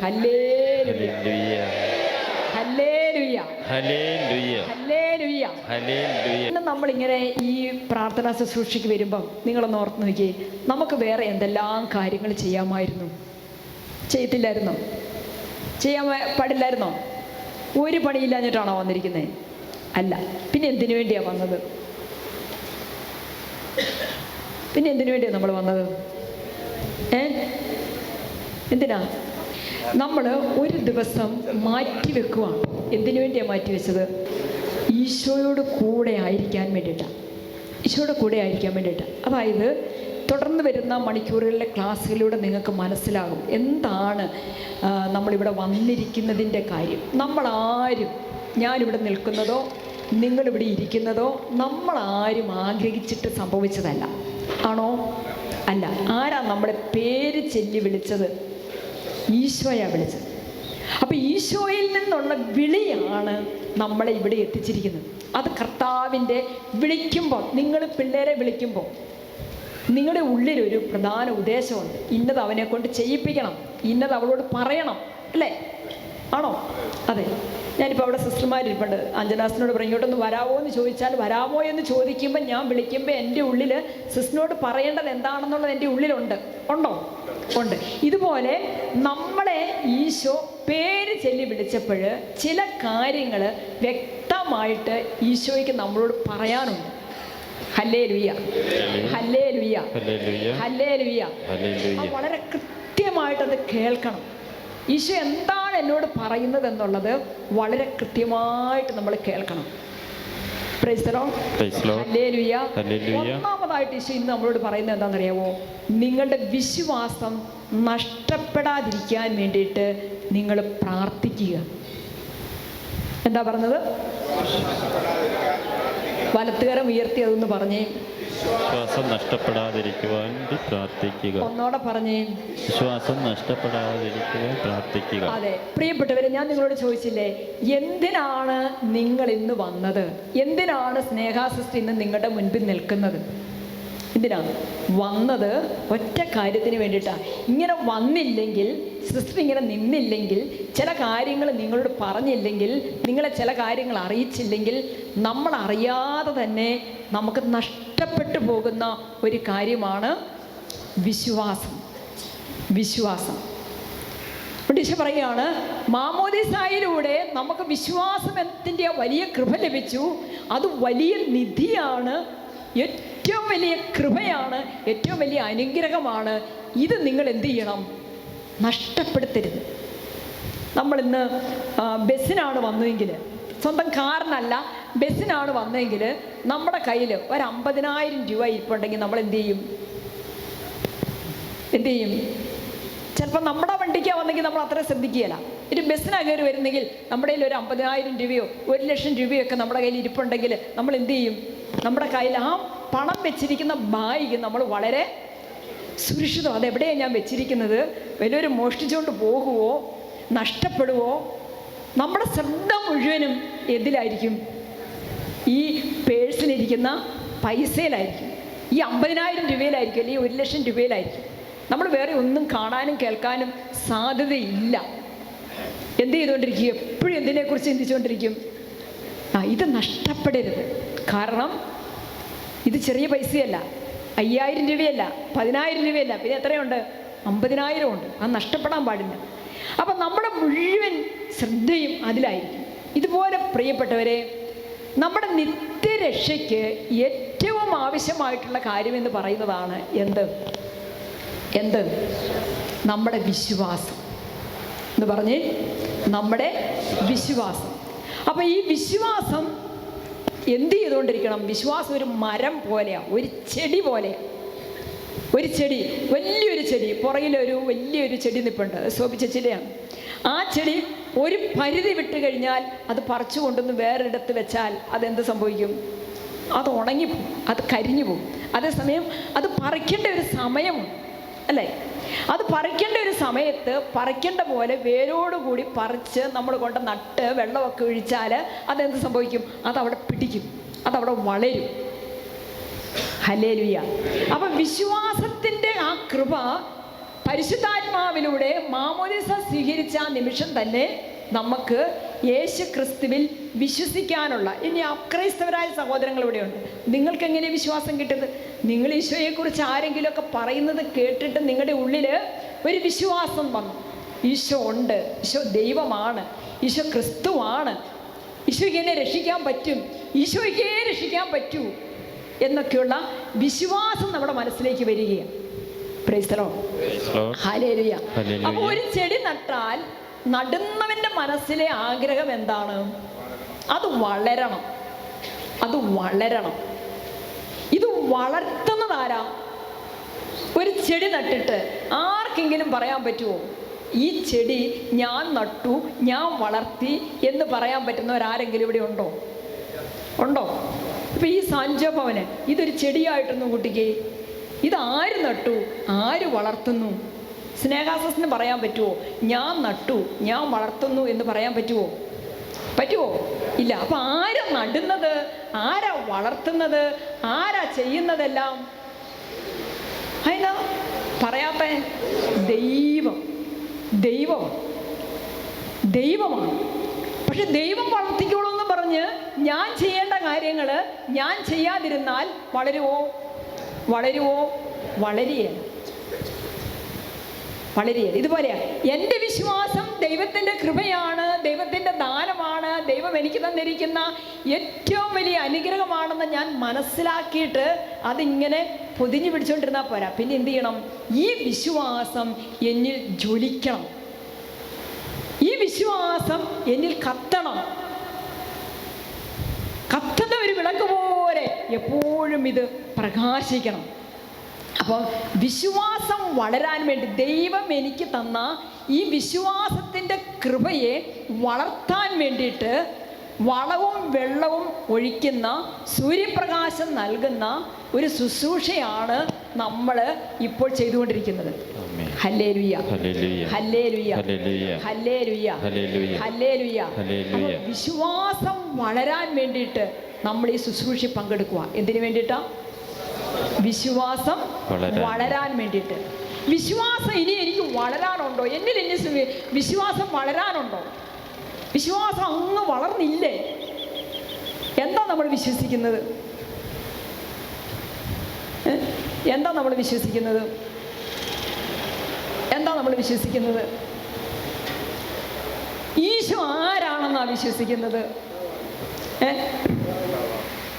Hallelujah ഹല്ലേലൂയ ഹല്ലേലൂയ ഹല്ലേലൂയ ഹല്ലേലൂയ. നമ്മളിങ്ങനെ ഈ പ്രാർത്ഥനാ ശുശ്രൂഷയ്ക്ക് വരുമ്പം നിങ്ങളൊന്ന് ഓർത്ത് നോക്കിയേ, നമുക്ക് വേറെ എന്തെല്ലാം കാര്യങ്ങൾ ചെയ്യാമായിരുന്നു? ചെയ്യത്തില്ലായിരുന്നോ? ചെയ്യാൻ പാടില്ലായിരുന്നോ? ഒരു പണിയില്ലാഞ്ഞിട്ടാണോ വന്നിരിക്കുന്നത്? അല്ല. പിന്നെ എന്തിനു വേണ്ടിയാണ് വന്നത്? പിന്നെ എന്തിനു വേണ്ടിയാണ് നമ്മൾ വന്നത്? എന്തിനാ? നമ്മൾ ഒരു ദിവസം മാറ്റിവെക്കുവാണ്. എന്തിനു വേണ്ടിയാണ് മാറ്റിവെച്ചത്? ഈശോയോട് കൂടെ ആയിരിക്കാൻ വേണ്ടിയിട്ടാണ്. ഈശോയുടെ കൂടെ ആയിരിക്കാൻ വേണ്ടിയിട്ടാണ്. അതായത് തുടർന്ന് വരുന്ന മണിക്കൂറുകളിലെ ക്ലാസ്സുകളിലൂടെ നിങ്ങൾക്ക് മനസ്സിലാകും എന്താണ് നമ്മളിവിടെ വന്നിരിക്കുന്നതിൻ്റെ കാര്യം. നമ്മളാരും, ഞാനിവിടെ നിൽക്കുന്നതോ നിങ്ങളിവിടെ ഇരിക്കുന്നതോ നമ്മളാരും ആഗ്രഹിച്ചിട്ട് സംഭവിച്ചതല്ല. ആണോ? അല്ല. ആരാ നമ്മളെ പേര് ചൊല്ലി വിളിച്ചത്? ഈശോയാ വിളിച്ചത്. അപ്പം ഈശോയിൽ നിന്നുള്ള വിളിയാണ് നമ്മളെ ഇവിടെ എത്തിച്ചിരിക്കുന്നത്. അത് കർത്താവിൻ്റെ വിളിക്കുമ്പോൾ, നിങ്ങൾ പിള്ളേരെ വിളിക്കുമ്പോൾ നിങ്ങളുടെ ഉള്ളിലൊരു പ്രധാന ഉദ്ദേശമുണ്ട്. ഇന്നത് അവനെ കൊണ്ട് ചെയ്യിപ്പിക്കണം, ഇന്നത് അവളോട് പറയണം, അല്ലേ? ആണോ? അതെ. ഞാനിപ്പോൾ അവിടെ സിസ്റ്റർമാരിപ്പുണ്ട്. അഞ്ജനാസിനോട് പറയും ഇങ്ങോട്ടൊന്ന് വരാമോ എന്ന് ചോദിച്ചാൽ വരാമോ എന്ന് ചോദിക്കുമ്പോൾ ഞാൻ വിളിക്കുമ്പോൾ എൻ്റെ ഉള്ളിൽ സിസ്റ്ററിനോട് പറയേണ്ടത് എന്താണെന്നുള്ളത് എൻ്റെ ഉള്ളിലുണ്ട്. ഉണ്ടോ? ഉണ്ട്. ഇതുപോലെ നമ്മളെ ഈശോ പേര് ചൊല്ലി വിളിച്ചപ്പോൾ ചില കാര്യങ്ങൾ വ്യക്തമായിട്ട് ഈശോയ്ക്ക് നമ്മളോട് പറയാനുണ്ട്. ഹല്ലേലൂയ ഹല്ലേലൂയ ഹല്ലേലൂയ. വളരെ കൃത്യമായിട്ടത് കേൾക്കണം. ഈശോ എന്താണ് എന്നോട് പറയുന്നത് എന്നുള്ളത് വളരെ കൃത്യമായിട്ട് നമ്മൾ കേൾക്കണം. Price the lord. ഹല്ലേലൂയ. ഒന്നാമതായിട്ട് ഈശോ ഇന്ന് നമ്മളോട് പറയുന്നത് എന്താണെന്നറിയാമോ? നിങ്ങളുടെ വിശ്വാസം നഷ്ടപ്പെടാതിരിക്കാൻ വേണ്ടിയിട്ട് നിങ്ങൾ പ്രാർത്ഥിക്കുക. എന്താ പറഞ്ഞത്? വലത്തുകരം ഉയർത്തി അതൊന്ന് പറഞ്ഞേ. വിശ്വാസം നഷ്ടപ്പെടാതിരിക്കുവാൻ പ്രാർത്ഥിക്കുക. ഒന്നോടെ പറഞ്ഞേ. വിശ്വാസം നഷ്ടപ്പെടാതിരിക്കുവാൻ പ്രാർത്ഥിക്കുക. അതെ പ്രിയപ്പെട്ടവരെ, ഞാൻ നിങ്ങളോട് ചോദിച്ചില്ലേ, എന്തിനാണ് നിങ്ങൾ ഇന്ന് വന്നത്? എന്തിനാണ് സ്നേഹാ സിസ്റ്റർ ഇന്ന് നിങ്ങളുടെ മുൻപിൽ നിൽക്കുന്നത്? എന്തിനാണ് വന്നത്? ഒറ്റ കാര്യത്തിന് വേണ്ടിയിട്ടാണ്. ഇങ്ങനെ വന്നില്ലെങ്കിൽ, സിസ്റ്റർ ഇങ്ങനെ നിന്നില്ലെങ്കിൽ, ചില കാര്യങ്ങൾ നിങ്ങളോട് പറഞ്ഞില്ലെങ്കിൽ, നിങ്ങളെ ചില കാര്യങ്ങൾ അറിയിച്ചില്ലെങ്കിൽ, നമ്മൾ അറിയാതെ തന്നെ നമുക്ക് നഷ്ടപ്പെട്ടു പോകുന്ന ഒരു കാര്യമാണ് വിശ്വാസം. വിശ്വാസം. ഈശോ പറയുകയാണ്, മാമോദീസായിലൂടെ നമുക്ക് വിശ്വാസത്തിൻ്റെ വലിയ കൃപ ലഭിച്ചു. അത് വലിയ നിധിയാണ്, ഏറ്റവും വലിയ കൃപയാണ്, ഏറ്റവും വലിയ അനുഗ്രഹമാണ്. ഇത് നിങ്ങൾ എന്ത് ചെയ്യണം? നഷ്ടപ്പെടുത്തരുത്. നമ്മളിന്ന് ബസ്സിനാണ് വന്നതെങ്കിൽ, സ്വന്തം കാറിനല്ല ബസ്സിനാണ് വന്നതെങ്കിൽ, നമ്മുടെ കയ്യിൽ ഒരു 50,000 രൂപ ഇരിപ്പുണ്ടെങ്കിൽ നമ്മൾ എന്ത് ചെയ്യും? എന്ത് ചെയ്യും? ചിലപ്പോൾ നമ്മുടെ വണ്ടിക്കാണ് വന്നെങ്കിൽ നമ്മൾ അത്ര ശ്രദ്ധിക്കുകയില്ല. ഒരു ബസ്സിനാണ് കയറി വരുന്നെങ്കിൽ നമ്മുടെ കയ്യിൽ ഒരു 50,000 രൂപയോ 1,00,000 രൂപയോ ഒക്കെ നമ്മുടെ കയ്യിൽ ഇരിപ്പുണ്ടെങ്കിൽ നമ്മൾ എന്ത് ചെയ്യും? നമ്മുടെ കയ്യിൽ ആ പണം വെച്ചിരിക്കുന്ന ബാഗ് നമ്മൾ വളരെ സുരക്ഷിതം. അതെവിടെയാണ് ഞാൻ വെച്ചിരിക്കുന്നത്? വലിയൊരു മോഷ്ടിച്ചുകൊണ്ട് പോകുമോ, നഷ്ടപ്പെടുവോ? നമ്മുടെ ശ്രദ്ധ മുഴുവനും എന്തിലായിരിക്കും? ഈ പേഴ്സിലിരിക്കുന്ന പൈസയിലായിരിക്കും. ഈ 50,000 രൂപയിലായിരിക്കും, അല്ലെങ്കിൽ 1,00,000 രൂപയിലായിരിക്കും. നമ്മൾ വേറെ ഒന്നും കാണാനും കേൾക്കാനും സാധ്യതയില്ല. എന്ത് ചെയ്തുകൊണ്ടിരിക്കും? എപ്പോഴും എന്തിനെക്കുറിച്ച് ചിന്തിച്ചുകൊണ്ടിരിക്കും? ഇത് നഷ്ടപ്പെടരുത്. കാരണം ഇത് ചെറിയ പൈസയല്ല, 5,000 രൂപയല്ല, 10,000 രൂപയല്ല, പിന്നെ എത്രയുണ്ട്? 50,000 ഉണ്ട്. അത് നഷ്ടപ്പെടാൻ പാടില്ല. അപ്പം നമ്മുടെ മുഴുവൻ ശ്രദ്ധയും അതിലായിരിക്കും. ഇതുപോലെ പ്രിയപ്പെട്ടവരെ, നമ്മുടെ നിത്യരക്ഷയ്ക്ക് ഏറ്റവും ആവശ്യമായിട്ടുള്ള കാര്യമെന്ന് പറയുന്നതാണ് എന്ത്? നമ്മുടെ വിശ്വാസം എന്ന് പറഞ്ഞ്, നമ്മുടെ വിശ്വാസം. അപ്പം ഈ വിശ്വാസം എന്ത് ചെയ്തുകൊണ്ടിരിക്കണം? വിശ്വാസം ഒരു മരം പോലെയാണ്, ഒരു ചെടി പോലെയാണ്. ഒരു ചെടി, വലിയൊരു ചെടി, പുറകിലൊരു വലിയൊരു ചെടി നിൽപ്പുണ്ട്, ശോഭിച്ച ചെടിയാണ്. ആ ചെടി ഒരു പരിധി വിട്ട് കഴിഞ്ഞാൽ അത് പറിച്ചു കൊണ്ടുവന്ന് വേറൊരിടത്ത് വെച്ചാൽ അതെന്ത് സംഭവിക്കും? അത് ഉണങ്ങിപ്പോവും, അത് കരിഞ്ഞു പോകും. അതേസമയം അത് പറിക്കേണ്ട ഒരു സമയമുണ്ട്, അല്ലേ? അത് പറിക്കേണ്ട ഒരു സമയത്ത് പറിക്കേണ്ട പോലെ വേരോടുകൂടി പറിച്ച് നമ്മൾ കൊണ്ട് നട്ട് വെള്ളമൊക്കെ ഒഴിച്ചാൽ അതെന്ത് സംഭവിക്കും? അതവിടെ പിടിക്കും, അതവിടെ വളരും. ഹല്ലേലൂയ. അപ്പം വിശ്വാസത്തിൻ്റെ ആ കൃപ പരിശുദ്ധാത്മാവിലൂടെ മാമോദീസ സ്വീകരിച്ച ആ നിമിഷം തന്നെ നമുക്ക് യേശു ക്രിസ്തുവിൽ വിശ്വസിക്കാനുള്ള, ഇനി അക്രൈസ്തവരായ സഹോദരങ്ങൾ ഇവിടെയുണ്ട്, നിങ്ങൾക്ക് എങ്ങനെ വിശ്വാസം കിട്ടുന്നത്? നിങ്ങൾ ഈശോയെക്കുറിച്ച് ആരെങ്കിലുമൊക്കെ പറയുന്നത് കേട്ടിട്ട് നിങ്ങളുടെ ഉള്ളിൽ ഒരു വിശ്വാസം വന്നു, ഈശോ ഉണ്ട്, ഈശോ ദൈവമാണ്, ഈശോ ക്രിസ്തുവാണ്, ഈശോയ്ക്ക് എന്നെ രക്ഷിക്കാൻ പറ്റും, ഈശോയ്ക്കേ രക്ഷിക്കാൻ പറ്റൂ എന്നൊക്കെയുള്ള വിശ്വാസം നമ്മുടെ മനസ്സിലേക്ക് വരികയാണ്. Price the lord. ഹല്ലേലൂയ. അപ്പോൾ ഒരു ചെടി നട്ടാൽ നടുന്നവൻ്റെ മനസ്സിലെ ആഗ്രഹം എന്താണ്? അത് വളരണം, അത് വളരണം. ഇത് വളർത്തുന്നതാരാ? ഒരു ചെടി നട്ടിട്ട് ആർക്കെങ്കിലും പറയാൻ പറ്റുമോ ഈ ചെടി ഞാൻ നട്ടു, ഞാൻ വളർത്തി എന്ന് പറയാൻ പറ്റുന്നവരാരെങ്കിലും ഇവിടെ ഉണ്ടോ? ഉണ്ടോ? ഇപ്പം ഈ സാഞ്ചോഭവന് ഇതൊരു ചെടിയായിട്ടൊന്നും കൂട്ടിക്കേ, ഇത് ആര് നട്ടു, ആര് വളർത്തുന്നു? സ്നേഹാസസിന് പറയാൻ പറ്റുമോ ഞാൻ നട്ടു, ഞാൻ വളർത്തുന്നു എന്ന് പറയാൻ പറ്റുമോ? പറ്റുമോ? ഇല്ല. അപ്പം ആരാ നടുന്നത്, ആരാ വളർത്തുന്നത്, ആരാ ചെയ്യുന്നതെല്ലാം? അതിനാ പറയാത്ത ദൈവം, ദൈവം, ദൈവമാണ്. പക്ഷെ ദൈവം വളർത്തിക്കോളൂ എന്ന് പറഞ്ഞ് ഞാൻ ചെയ്യേണ്ട കാര്യങ്ങൾ ഞാൻ ചെയ്യാതിരുന്നാൽ വളരുമോ? വളരുമോ? വളരുകയാണ്, വളരുകയാണ്. ഇതുപോലെയാ എൻ്റെ വിശ്വാസം ദൈവത്തിൻ്റെ കൃപയാണ്, ദൈവത്തിൻ്റെ ദാനമാണ്, ദൈവം എനിക്ക് തന്നിരിക്കുന്ന ഏറ്റവും വലിയ അനുഗ്രഹമാണെന്ന് ഞാൻ മനസ്സിലാക്കിയിട്ട് അതിങ്ങനെ പൊതിഞ്ഞു പിടിച്ചുകൊണ്ടിരുന്നാൽ പോരാ. പിന്നെ എന്ത് ചെയ്യണം? ഈ വിശ്വാസം എന്നിൽ ജ്വലിക്കണം, ഈ വിശ്വാസം എന്നിൽ കത്തണം. കത്തുന്ന ഒരു വിളക്ക് പോലെ എപ്പോഴും ഇത് പ്രകാശിക്കണം. അപ്പോൾ വിശ്വാസം വളരാൻ വേണ്ടി ദൈവം എനിക്ക് തന്ന ഈ വിശ്വാസത്തിൻ്റെ കൃപയെ വളർത്താൻ വേണ്ടിയിട്ട് വളവും വെള്ളവും ഒഴിക്കുന്ന, സൂര്യപ്രകാശം നൽകുന്ന ഒരു ശുശ്രൂഷയാണ് നമ്മൾ ഇപ്പോൾ ചെയ്തുകൊണ്ടിരിക്കുന്നത്. ഹല്ലേലൂയ, ഹല്ലേലൂയ, ഹല്ലേലൂയ, ഹല്ലേലൂയ. വിശ്വാസം വളരാൻ വേണ്ടിയിട്ട് നമ്മൾ ഈ ശുശ്രൂഷ പങ്കെടുക്കുക. എന്തിനു വേണ്ടിയിട്ടാ? വിശ്വാസം വളരാൻ വേണ്ടിയിട്ട്. വിശ്വാസം ഇനി എനിക്ക് വളരാനുണ്ടോ? എന്നിൽ ഇനി വിശ്വാസം വളരാനുണ്ടോ? വിശ്വാസം അങ്ങ് വളർന്നില്ലേ? എന്താ നമ്മൾ വിശ്വസിക്കുന്നത്? എന്താ നമ്മൾ വിശ്വസിക്കുന്നത്? എന്താ നമ്മൾ വിശ്വസിക്കുന്നത്? ഈശോ ആരാണെന്നാണ് വിശ്വസിക്കുന്നത്?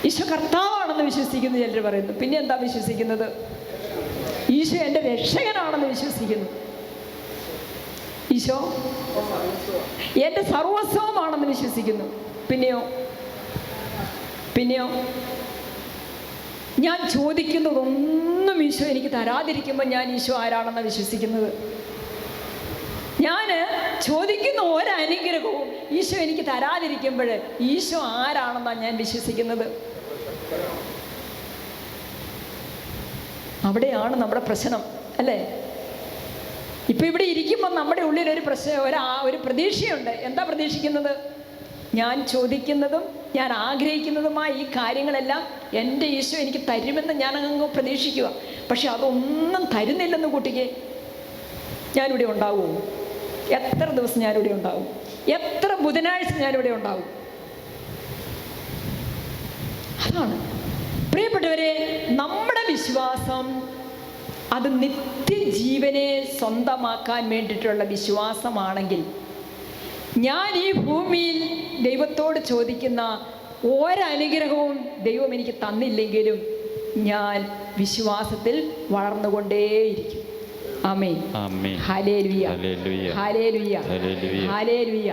ഈശോ കർത്താവാണെന്ന് വിശ്വസിക്കുന്നു ചിലർ പറയുന്നു. പിന്നെ എന്താ വിശ്വസിക്കുന്നത്? ഈശോ എൻ്റെ രക്ഷകനാണെന്ന് വിശ്വസിക്കുന്നു. ഈശോ എൻ്റെ സർവസ്വമാണെന്ന് വിശ്വസിക്കുന്നു. പിന്നെയോ ഞാൻ ചോദിക്കുന്നതൊന്നും ഈശോ എനിക്ക് തരാതിരിക്കുമ്പോൾ ഞാൻ ഈശോ ആരാണെന്ന് വിശ്വസിക്കുന്നത്. ഞാൻ ചോദിക്കുന്ന ഒരനുഗ്രഹവും ഈശോ എനിക്ക് തരാതിരിക്കുമ്പോൾ ഈശോ ആരാണെന്നാണ് ഞാൻ വിശ്വസിക്കുന്നത്. അവിടെയാണ് നമ്മുടെ പ്രശ്നം, അല്ലേ? ഇപ്പം ഇവിടെ ഇരിക്കുമ്പോൾ നമ്മുടെ ഉള്ളിലൊരു ഒരു പ്രതീക്ഷയുണ്ട്. എന്താ പ്രതീക്ഷിക്കുന്നത്? ഞാൻ ചോദിക്കുന്നതും ഞാൻ ആഗ്രഹിക്കുന്നതുമായ ഈ കാര്യങ്ങളെല്ലാം എൻ്റെ ഈശോ എനിക്ക് തരുമെന്ന് ഞാൻ അങ്ങ് പ്രതീക്ഷിക്കുക. പക്ഷെ അതൊന്നും തരുന്നില്ലെന്ന് കൂട്ടിക്കേ, ഞാനിവിടെ ഉണ്ടാവുമോ? എത്ര ദിവസം ഞാനിവിടെ ഉണ്ടാവും? എത്ര ബുധനാഴ്ച ഞാനിവിടെ ഉണ്ടാവും? അതാണ് പ്രിയപ്പെട്ടവരെ, നമ്മുടെ വിശ്വാസം അത് നിത്യജീവനെ സ്വന്തമാക്കാൻ വേണ്ടിയിട്ടുള്ള വിശ്വാസമാണെങ്കിൽ, ഞാൻ ഈ ഭൂമിയിൽ ദൈവത്തോട് ചോദിക്കുന്ന ഒരനുഗ്രഹവും ദൈവം എനിക്ക് തന്നില്ലെങ്കിലും ഞാൻ വിശ്വാസത്തിൽ വളർന്നുകൊണ്ടേയിരിക്കും. ആമേൻ, ഹല്ലേലൂയ, ഹല്ലേലൂയ, ഹല്ലേലൂയ.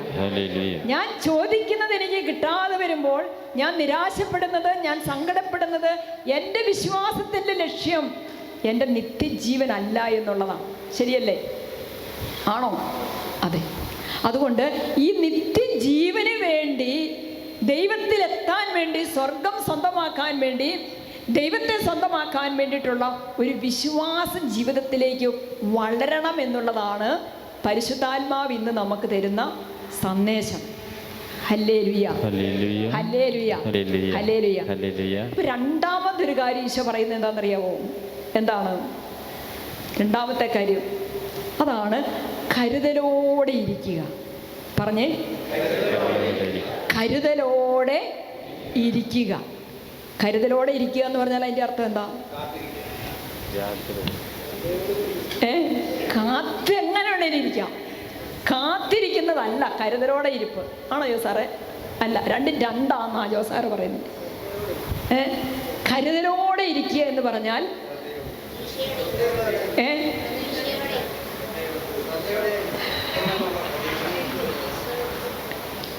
ഞാൻ ചോദിക്കുന്നത് എനിക്ക് കിട്ടാതെ വരുമ്പോൾ ഞാൻ നിരാശപ്പെടുന്നത്, ഞാൻ സങ്കടപ്പെടുന്നത്, എൻ്റെ വിശ്വാസത്തിൻ്റെ ലക്ഷ്യം എൻ്റെ നിത്യജീവനല്ല എന്നുള്ളതാണ്. ശരിയല്ലേ? ആണോ? അതെ. അതുകൊണ്ട് ഈ നിത്യജീവന് വേണ്ടി, ദൈവത്തിലെത്താൻ വേണ്ടി, സ്വർഗം സ്വന്തമാക്കാൻ വേണ്ടി, ദൈവത്തെ സ്വന്തമാക്കാൻ വേണ്ടിയിട്ടുള്ള ഒരു വിശ്വാസ ജീവിതത്തിലേക്ക് വളരണം എന്നുള്ളതാണ് പരിശുദ്ധാത്മാവ് ഇന്ന് നമുക്ക് തരുന്ന സന്ദേശം. ഹല്ലേലൂയ, ഹല്ലേലൂയ, ഹല്ലേലൂയ. ഇപ്പൊ രണ്ടാമതൊരു കാര്യം ഈശോ പറയുന്നത് എന്താണെന്നറിയാവോ? എന്താണ് രണ്ടാമത്തെ കാര്യം? അതാണ് കരുതലോടെ ഇരിക്കുക. പറഞ്ഞേ, കരുതലോടെ ഇരിക്കുക. കരുതലോടെ ഇരിക്കുക എന്ന് പറഞ്ഞാൽ അതിൻ്റെ അർത്ഥം എന്താ? എങ്ങനെ വേണേലും ഇരിക്കാം. കാത്തിരിക്കുന്നതല്ല കരുതലോടെ ഇരിപ്പ്. ആണോ ജോസാറെ? അല്ല, രണ്ടും രണ്ടാന്നാ ജോസാറ് പറയുന്നത്. കരുതലോടെ ഇരിക്കുക എന്ന് പറഞ്ഞാൽ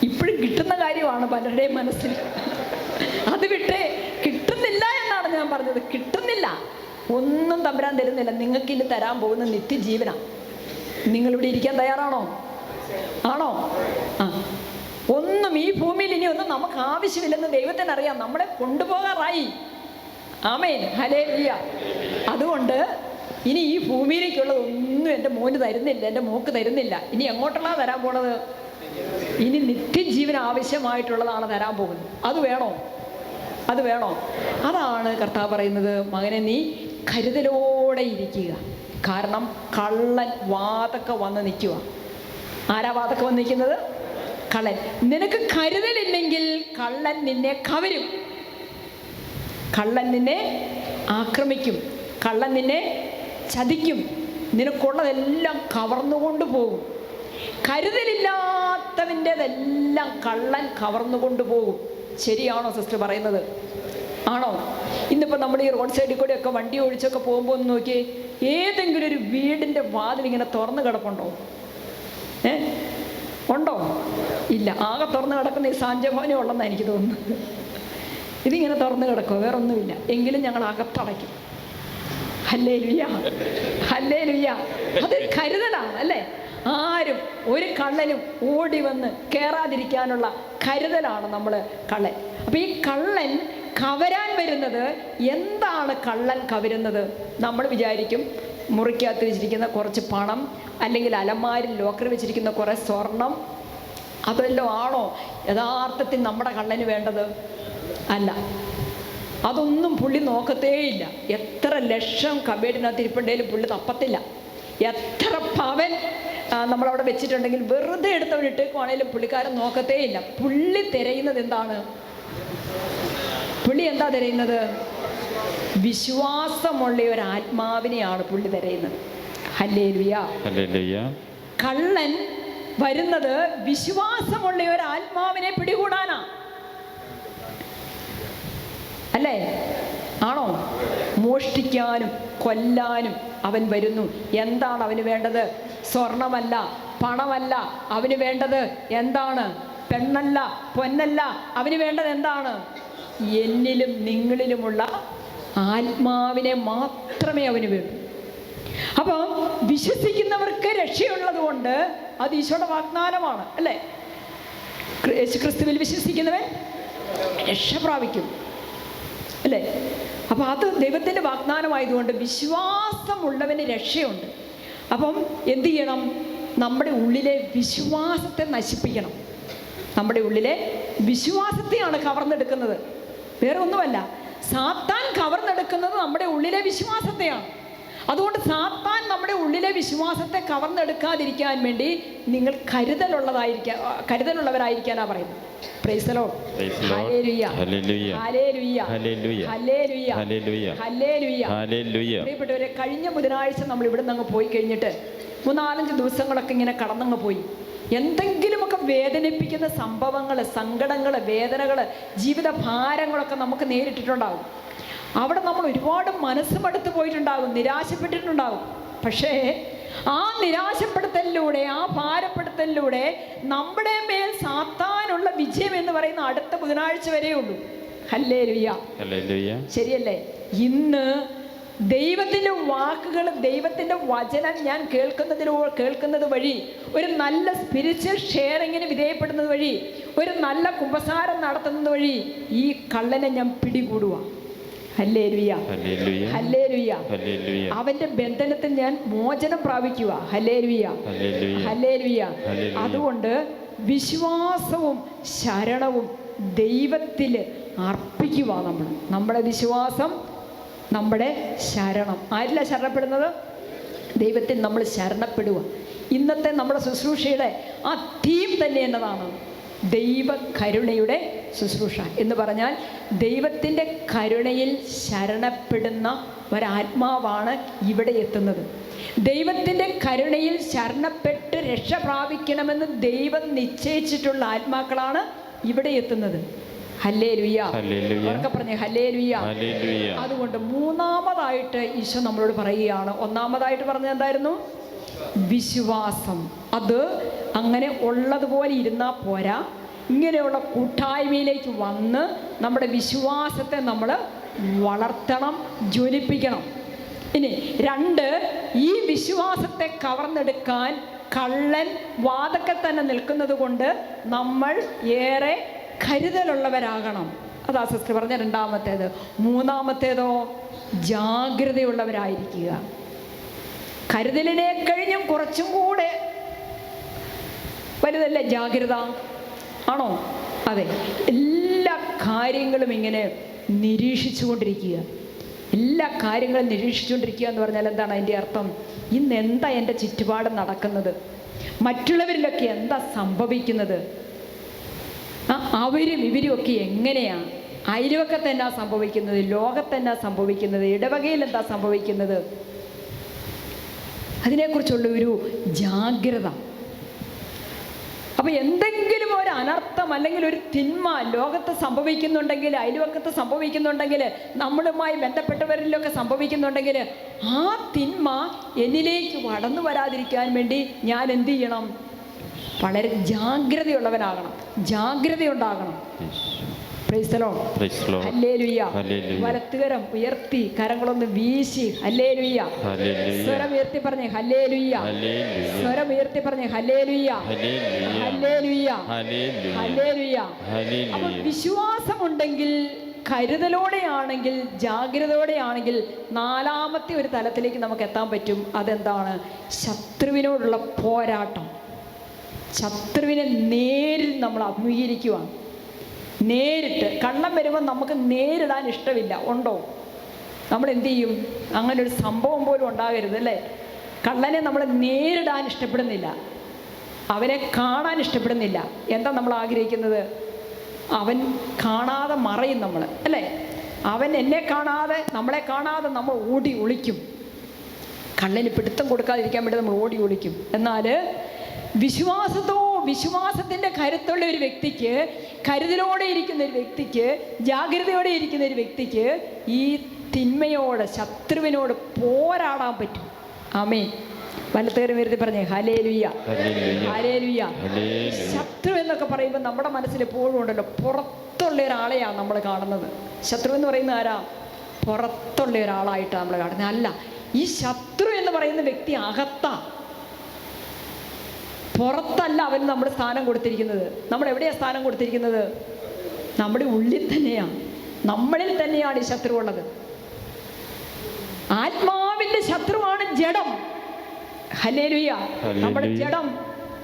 ഇപ്പോഴും കിട്ടുന്ന കാര്യമാണ് പലരുടെയും മനസ്സിൽ. അത് വിട്ട് കിട്ടുന്നില്ല എന്നാണ് ഞാൻ പറഞ്ഞത്. കിട്ടുന്നില്ല, ഒന്നും തമ്പുരാൻ തരുന്നില്ല. നിങ്ങൾക്ക് ഇനി തരാൻ പോകുന്ന നിത്യജീവനാ. നിങ്ങളിവിടെ ഇരിക്കാൻ തയ്യാറാണോ? ആണോ? ആ, ഒന്നും ഈ ഭൂമിയിൽ ഇനി ഒന്നും നമുക്ക് ആവശ്യമില്ലെന്ന് ദൈവത്തിനറിയാം. നമ്മളെ കൊണ്ടുപോകാറായി. ആമേൻ, ഹല്ലേലൂയ. അതുകൊണ്ട് ഇനി ഈ ഭൂമിയിലേക്കുള്ളത് ഒന്നും എൻ്റെ മോന് തരുന്നില്ല, എൻ്റെ മോക്ക് തരുന്നില്ല. ഇനി എങ്ങോട്ടുള്ളതാണ് തരാൻ പോണത്? ഇനി നിത്യജീവൻ ആവശ്യമായിട്ടുള്ളതാണ് തരാൻ പോകുന്നത്. അത് വേണോ? അത് വേണോ? അതാണ് കർത്താവ് പറയുന്നത്, മകനെ നീ കരുതലോടെ ഇരിക്കുക. കാരണം കള്ളൻ വാതൊക്കെ വന്ന് നിൽക്കുക. ആരാ വാതൊക്കെ വന്ന് നിൽക്കുന്നത്? കള്ളൻ. നിനക്ക് കരുതലില്ലെങ്കിൽ കള്ളൻ നിന്നെ കവരും, കള്ളൻ നിന്നെ ആക്രമിക്കും, കള്ളൻ നിന്നെ ചതിക്കും, നിനക്കുള്ളതെല്ലാം കവർന്നുകൊണ്ട് പോകും. കരുതലില്ലാത്തവൻ്റെതെല്ലാം കള്ളൻ കവർന്നുകൊണ്ട് പോകും. ശരിയാണോ സിസ്റ്റർ പറയുന്നത്? ആണോ? ഇന്നിപ്പോൾ നമ്മൾ ഈ റോഡ് സൈഡിൽ കൂടെയൊക്കെ വണ്ടി ഒഴിച്ചൊക്കെ പോകുമ്പോൾ ഒന്ന് നോക്കിയേ, ഏതെങ്കിലും ഒരു വീടിൻ്റെ വാതിലിങ്ങനെ തുറന്ന് കിടപ്പുണ്ടോ? ഉണ്ടോ? ഇല്ല. ആകെ തുറന്ന് കിടക്കുന്ന ഈ സാഞ്ചഭവനേ ഉള്ളെന്നാണ് എനിക്ക് തോന്നുന്നത്. ഇതിങ്ങനെ തുറന്ന് കിടക്കുമോ? വേറെ ഒന്നുമില്ല. എങ്കിലും ഞങ്ങൾ അകത്തടയ്ക്കും. Hallelujah, hallelujah. അത് കരുതലാണ് അല്ലേ? ആരും ഒരു കള്ളനും ഓടി വന്ന് കയറാതിരിക്കാനുള്ള കരുതലാണ് നമ്മൾ കള്ളൻ. അപ്പം ഈ കള്ളൻ കവരാൻ വരുന്നത് എന്താണ്? കള്ളൻ കവരുന്നത് നമ്മൾ വിചാരിക്കും മുറിക്കകത്ത് വെച്ചിരിക്കുന്ന കുറച്ച് പണം, അല്ലെങ്കിൽ അലമാരിൽ ലോക്കർ വെച്ചിരിക്കുന്ന കുറേ സ്വർണം, അതെല്ലാം ആണോ യഥാർത്ഥത്തിൽ നമ്മുടെ കള്ളന് വേണ്ടത്? അല്ല, അതൊന്നും പുള്ളി നോക്കത്തേയില്ല. എത്ര ലക്ഷം കബേഡിനകത്ത് ഇരിപ്പുണ്ടെങ്കിലും പുള്ളി തപ്പത്തില്ല. എത്ര പവൻ നമ്മളവിടെ വെച്ചിട്ടുണ്ടെങ്കിൽ വെറുതെ എടുത്തവൻ ഇട്ടേക്കുവാണേലും പുള്ളിക്കാരൻ നോക്കത്തേയില്ല. പുള്ളി തിരയുന്നത് എന്താണ്? പുള്ളി എന്താ തിരയുന്നത്? വിശ്വാസമുള്ള ഒരു ആത്മാവിനെയാണ് പുള്ളി തിരയുന്നത്. Hallelujah, hallelujah. കള്ളൻ വരുന്നത് വിശ്വാസമുള്ള ഒരു ആത്മാവിനെ പിടികൂടാനാ, അല്ലേ? ആണോ? മോഷ്ടിക്കാനും കൊല്ലാനും അവൻ വരുന്നു. എന്താണ് അവന് വേണ്ടത്? സ്വർണമല്ല, പണമല്ല. അവന് വേണ്ടത് എന്താണ്? പെണ്ണല്ല, പൊന്നല്ല. അവന് വേണ്ടത് എന്താണ്? എന്നിലും നിങ്ങളിലുമുള്ള ആത്മാവിനെ മാത്രമേ അവന് വേണ്ടൂ. അപ്പം വിശ്വസിക്കുന്നവർക്ക് രക്ഷയുള്ളത് കൊണ്ട് അത് ഈശോയുടെ വാഗ്ദാനമാണ്, അല്ലേ? യേശുക്രിസ്തുവിൽ വിശ്വസിക്കുന്നവൻ രക്ഷ പ്രാപിക്കും, അല്ലേ? അപ്പം അത് ദൈവത്തിൻ്റെ വാഗ്ദാനമായതുകൊണ്ട് വിശ്വാസമുള്ളവന് രക്ഷയുണ്ട്. അപ്പം എന്തു ചെയ്യണം? നമ്മുടെ ഉള്ളിലെ വിശ്വാസത്തെ നശിപ്പിക്കണം. നമ്മുടെ ഉള്ളിലെ വിശ്വാസത്തെയാണ് കവർന്നെടുക്കുന്നത്, വേറെ ഒന്നുമല്ല. സാത്താൻ കവർന്നെടുക്കുന്നത് നമ്മുടെ ഉള്ളിലെ വിശ്വാസത്തെയാണ്. അതുകൊണ്ട് സാത്താൻ നമ്മുടെ ഉള്ളിലെ വിശ്വാസത്തെ കവർന്നെടുക്കാതിരിക്കാൻ വേണ്ടി നിങ്ങൾ കരുതലുള്ളവരായിരിക്കാനാ പറയുന്നത്. പ്രൈസ് ദി ലോർഡ്, ഹല്ലേലൂയ, ഹല്ലേലൂയ, ഹല്ലേലൂയ, ഹല്ലേലൂയ, ഹല്ലേലൂയ, ഹല്ലേലൂയ. പ്രിയപ്പെട്ടവരെ, കഴിഞ്ഞ ബുധനാഴ്ച നമ്മൾ ഇവിടെ നിന്ന് അങ്ങ് പോയി കഴിഞ്ഞിട്ട് 3-4 ദിവസങ്ങളൊക്കെ ഇങ്ങനെ കടന്നങ്ങ് പോയി. എന്തെങ്കിലുമൊക്കെ വേദനിപ്പിക്കുന്ന സംഭവങ്ങൾ, സങ്കടങ്ങൾ, വേദനകൾ, ജീവിത ഭാരങ്ങളൊക്കെ നമുക്ക് നേരിട്ടിട്ടുണ്ടാകും. അവിടെ നമ്മൾ ഒരുപാട് മനസ്സുമടുത്ത് പോയിട്ടുണ്ടാകും, നിരാശപ്പെട്ടിട്ടുണ്ടാകും. പക്ഷേ ആ നിരാശപ്പെടുത്തലിലൂടെ, ആ ഭാരപ്പെടുത്തലിലൂടെ നമ്മുടെ മേൽ സാത്താനുള്ള വിജയം എന്ന് പറയുന്ന അടുത്ത ബുധനാഴ്ച വരെയേ ഉള്ളൂ. Hallelujah, hallelujah. ശരിയല്ലേ? ഇന്ന് ദൈവത്തിൻ്റെ വാക്കുകൾ, ദൈവത്തിൻ്റെ വചനം ഞാൻ കേൾക്കുന്നത് വഴി, ഒരു നല്ല സ്പിരിച്വൽ ഷെയറിങ്ങിന് വിധേയപ്പെടുന്നത് വഴി, ഒരു നല്ല കുമ്പസാരം നടത്തുന്നത് വഴി ഈ കള്ളനെ ഞാൻ പിടികൂടുക. Hallelujah, hallelujah. അവന്റെ ബന്ധനത്തിൽ ഞാൻ മോചനം പ്രാപിക്കുക. ഹല്ലേലൂയ, ഹല്ലേലൂയ. അതുകൊണ്ട് വിശ്വാസവും ശരണവും ദൈവത്തിൽ അർപ്പിക്കുക. നമ്മുടെ വിശ്വാസം, നമ്മുടെ ശരണം. ആരില്ല ശരണപ്പെടുന്നത്? ദൈവത്തിൽ നമ്മൾ ശരണപ്പെടുക. ഇന്നത്തെ നമ്മുടെ ശുശ്രൂഷയുടെ ആ തീം തന്നെ എന്നതാണ് ദൈവ കരുണയുടെ ശുശ്രൂഷ എന്ന് പറഞ്ഞാൽ ദൈവത്തിൻ്റെ കരുണയിൽ ശരണപ്പെടുന്ന ഒരാത്മാവാണ് ഇവിടെ എത്തുന്നത്. ദൈവത്തിൻ്റെ കരുണയിൽ ശരണപ്പെട്ട് രക്ഷ പ്രാപിക്കണമെന്ന് ദൈവം നിശ്ചയിച്ചിട്ടുള്ള ആത്മാക്കളാണ് ഇവിടെ എത്തുന്നത്. ഹല്ലേലൂയ, ഉറക്കെ പറഞ്ഞേ ഹല്ലേലൂയ. അതുകൊണ്ട് മൂന്നാമതായിട്ട് ഈശോ നമ്മളോട് പറയുകയാണ്. ഒന്നാമതായിട്ട് പറഞ്ഞത് എന്തായിരുന്നു? വിശ്വാസം. അത് അങ്ങനെ ഉള്ളതുപോലെ ഇരുന്നാൽ പോരാ, ഇങ്ങനെയുള്ള കൂട്ടായ്മയിലേക്ക് വന്ന് നമ്മുടെ വിശ്വാസത്തെ നമ്മൾ വളർത്തണം, ജ്വലിപ്പിക്കണം. ഇനി 2, ഈ വിശ്വാസത്തെ കവർന്നെടുക്കാൻ കള്ളൻ വാതൊക്കെ തന്നെ നിൽക്കുന്നത് കൊണ്ട് നമ്മൾ ഏറെ കരുതലുള്ളവരാകണം. അതാ സിസ്റ്റർ പറഞ്ഞ രണ്ടാമത്തേത്. മൂന്നാമത്തേതോ ജാഗ്രതയുള്ളവരായിരിക്കുക. കരുതലിനെ കഴിഞ്ഞും കുറച്ചും കൂടെ വലുതല്ലേ ജാഗ്രത? ആണോ? അതെ. എല്ലാ കാര്യങ്ങളും ഇങ്ങനെ നിരീക്ഷിച്ചുകൊണ്ടിരിക്കുക. എല്ലാ കാര്യങ്ങളും നിരീക്ഷിച്ചുകൊണ്ടിരിക്കുക എന്ന് പറഞ്ഞാൽ എന്താണ് അതിൻ്റെ അർത്ഥം? ഇന്ന് എന്താ എൻ്റെ ചുറ്റുപാട് നടക്കുന്നത്, മറ്റുള്ളവരിലൊക്കെ എന്താ സംഭവിക്കുന്നത്, അവരും ഇവരും ഒക്കെ എങ്ങനെയാണ്, അയൽവക്കത്ത് എന്നാ സംഭവിക്കുന്നത്, ലോകത്തെന്നാ സംഭവിക്കുന്നത്, ഇടവകയിൽ എന്താ സംഭവിക്കുന്നത്, അതിനെക്കുറിച്ചുള്ള ഒരു ജാഗ്രത. അപ്പോൾ എന്തെങ്കിലും ഒരു അനർത്ഥം അല്ലെങ്കിൽ ഒരു തിന്മ ലോകത്ത് സംഭവിക്കുന്നുണ്ടെങ്കിൽ, അയൽവക്കത്ത് സംഭവിക്കുന്നുണ്ടെങ്കിൽ, നമ്മളുമായി ബന്ധപ്പെട്ടവരിലൊക്കെ സംഭവിക്കുന്നുണ്ടെങ്കിൽ ആ തിന്മ എന്നിലേക്ക് കടന്നു വരാതിരിക്കാൻ വേണ്ടി ഞാൻ എന്ത് ചെയ്യണം? വളരെ ജാഗ്രതയുള്ളവനാകണം, ജാഗ്രതയുണ്ടാകണം. Praise the lord. ഹല്ലേലൂയ. വലത്തുകരം ഉയർത്തി കരങ്ങളൊന്ന് വീശി ഹല്ലേലൂയ. സ്വരം ഉയർത്തി പറഞ്ഞേ ഹല്ലേലൂയ. സ്വരം ഉയർത്തി പറഞ്ഞേ ഹല്ലേലൂയ, ഹല്ലേലൂയ, ഹല്ലേലൂയ. അപ്പോൾ വിശ്വാസമുണ്ടെങ്കിൽ, കരുതലോടെയാണെങ്കിൽ, ജാഗ്രതയോടെയാണെങ്കിൽ നാലാമത്തെ ഒരു തലത്തിലേക്ക് നമുക്ക് എത്താൻ പറ്റും. അതെന്താണ്? ശത്രുവിനോടുള്ള പോരാട്ടം. ശത്രുവിനെ നേരിൽ നമ്മൾ അഭിമുഖീകരിക്കുവാണ്. നേരിട്ട്. കള്ളം വരുമ്പോൾ നമുക്ക് നേരിടാൻ ഇഷ്ടമില്ല. ഉണ്ടോ? നമ്മൾ എന്തു ചെയ്യും? അങ്ങനെ ഒരു സംഭവം പോലും ഉണ്ടാകരുത് അല്ലേ? കള്ളനെ നമ്മൾ നേരിടാൻ ഇഷ്ടപ്പെടുന്നില്ല, അവനെ കാണാൻ ഇഷ്ടപ്പെടുന്നില്ല. എന്താ നമ്മൾ ആഗ്രഹിക്കുന്നത്? അവൻ കാണാതെ മറയും നമ്മൾ അല്ലേ? അവൻ എന്നെ കാണാതെ, നമ്മളെ കാണാതെ നമ്മൾ ഓടി ഒളിക്കും. കള്ളന് പിടുത്തം കൊടുക്കാതിരിക്കാൻ വേണ്ടി നമ്മൾ ഓടി ഒളിക്കും. എന്നാൽ വിശ്വാസത്തിൻ്റെ കരുത്തുള്ള ഒരു വ്യക്തിക്ക്, കരുതലോടെ ഇരിക്കുന്ന ഒരു വ്യക്തിക്ക്, ജാഗ്രതയോടെ ഇരിക്കുന്ന ഒരു വ്യക്തിക്ക് ഈ തിന്മയോട്, ശത്രുവിനോട് പോരാടാൻ പറ്റും. ആമേൻ. വലത്തേറും വരുത്തി പറഞ്ഞേ ഹല്ലേലൂയ, ഹല്ലേലൂയ. ശത്രു എന്നൊക്കെ പറയുമ്പോൾ നമ്മുടെ മനസ്സിൽ എപ്പോഴും ഉണ്ടല്ലോ, പുറത്തുള്ള ഒരാളെയാണ് നമ്മൾ കാണുന്നത്. ശത്രു എന്ന് പറയുന്ന ആരാ? പുറത്തുള്ള ഒരാളായിട്ടാണ് നമ്മൾ കാണുന്നത്. അല്ല, ഈ ശത്രു എന്ന് പറയുന്ന വ്യക്തി അകത്താ, പുറത്തല്ല അവന് നമ്മൾ സ്ഥാനം കൊടുത്തിരിക്കുന്നത്. നമ്മൾ എവിടെയാണ് സ്ഥാനം കൊടുത്തിരിക്കുന്നത്? നമ്മുടെ ഉള്ളിൽ തന്നെയാണ്, നമ്മളിൽ തന്നെയാണ് ഈ ശത്രു ഉള്ളത്. ആത്മാവിൻ്റെ ശത്രുവാണ് ജഡം. ഹല്ലേലൂയ. നമ്മുടെ ജഡം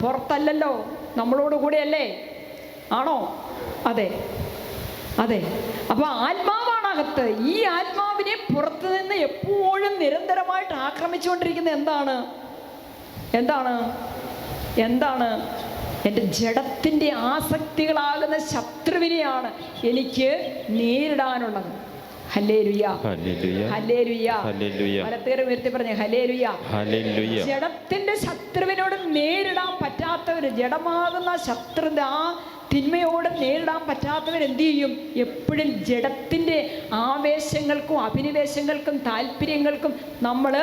പുറത്തല്ലല്ലോ, നമ്മളോട് കൂടെയല്ലേ? ആണോ? അതെ, അതെ. അപ്പോൾ ആത്മാവാണ് അകത്ത്. ഈ ആത്മാവിനെ പുറത്തു നിന്ന് എപ്പോഴും നിരന്തരമായിട്ട് ആക്രമിച്ചുകൊണ്ടിരിക്കുന്നത് എന്താണ്? എന്താണ്? എന്താണ്? എൻ്റെ ജഡത്തിൻ്റെ ആസക്തികളാകുന്ന ശത്രുവിനെയാണ് എനിക്ക് നേരിടാനുള്ളത്. Hallelujah, hallelujah. വലത്തേറും ഉയർത്തി പറഞ്ഞേ ഹല്ലേലൂയ. ജഡത്തിൻ്റെ ശത്രുവിനോട് നേരിടാൻ പറ്റാത്തവർ, ജഡമാകുന്ന ശത്രുവിൻ്റെ ആ തിന്മയോട് നേരിടാൻ പറ്റാത്തവർ എന്തു ചെയ്യും? എപ്പോഴും ജഡത്തിൻ്റെ ആവേശങ്ങൾക്കും അഭിനിവേശങ്ങൾക്കും താല്പര്യങ്ങൾക്കും നമ്മൾ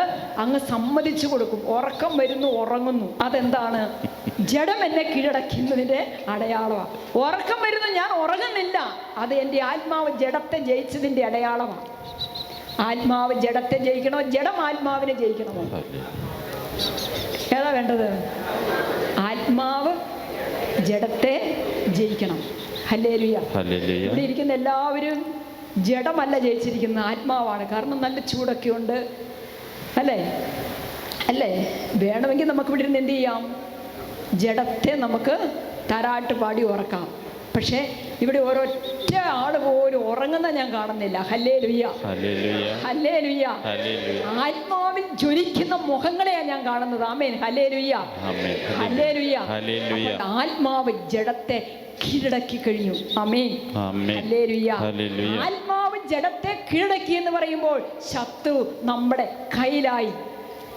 അങ്ങ് സമ്മതിച്ചു കൊടുക്കും. ഉറക്കം വരുന്നു, ഉറങ്ങുന്നു. അതെന്താണ്? ജഡം എന്നെ കീഴടക്കുന്നതിൻ്റെ അടയാളമാണ്. ഉറക്കം വരുന്നു, ഞാൻ ഉറങ്ങുന്നില്ല, അത് എൻ്റെ ആത്മാവ് ജഡത്തെ ജയിച്ചതിൻ്റെ അടയാളമാണ്. ആത്മാവ് ജഡത്തെ ജയിക്കണോ, ജഡം ആത്മാവിനെ ജയിക്കണമോ? ഏതാ വേണ്ടത്? ആത്മാവ് ജഡത്തെ ജയിക്കണം. ഹല്ലേലൂയ. ഇവിടെ ഇരിക്കുന്ന എല്ലാവരും ജഡമല്ല ജയിച്ചിരിക്കുന്നത്, ആത്മാവാണ്. കാരണം നല്ല ചൂടൊക്കെ ഉണ്ട് അല്ലേ? അല്ലേ? വേണമെങ്കിൽ നമുക്ക് ഇവിടെ ഇരുന്ന് എന്ത് ചെയ്യാം? ജഡത്തെ നമുക്ക് താരാട്ട് പാടി ഉറക്കാം. പക്ഷേ ഇവിടെ ഒരൊറ്റ ആള് പോലും ഉറങ്ങുന്ന ഞാൻ കാണുന്നില്ല. ഹല്ലേലൂയ, ഹല്ലേലൂയ, ഹല്ലേലൂയ. ഹല്ലേലൂയ. ആത്മാവിൽ ജ്വലിക്കുന്ന മുഖങ്ങളെയാണ് ഞാൻ കാണുന്നത്. ആമേൻ, ഹല്ലേലൂയ, ആമേൻ, ഹല്ലേലൂയ. ഹല്ലേലൂയ. ആത്മാവ് ജഡത്തെ കീഴടക്കി കഴിഞ്ഞു. ആമേൻ, ആമേൻ, ഹല്ലേലൂയ. ഹല്ലേലൂയ. ആത്മാവ് ജഡത്തെ കീഴടക്കി എന്ന് പറയുമ്പോൾ ശത്രു നമ്മുടെ കയ്യിലായി.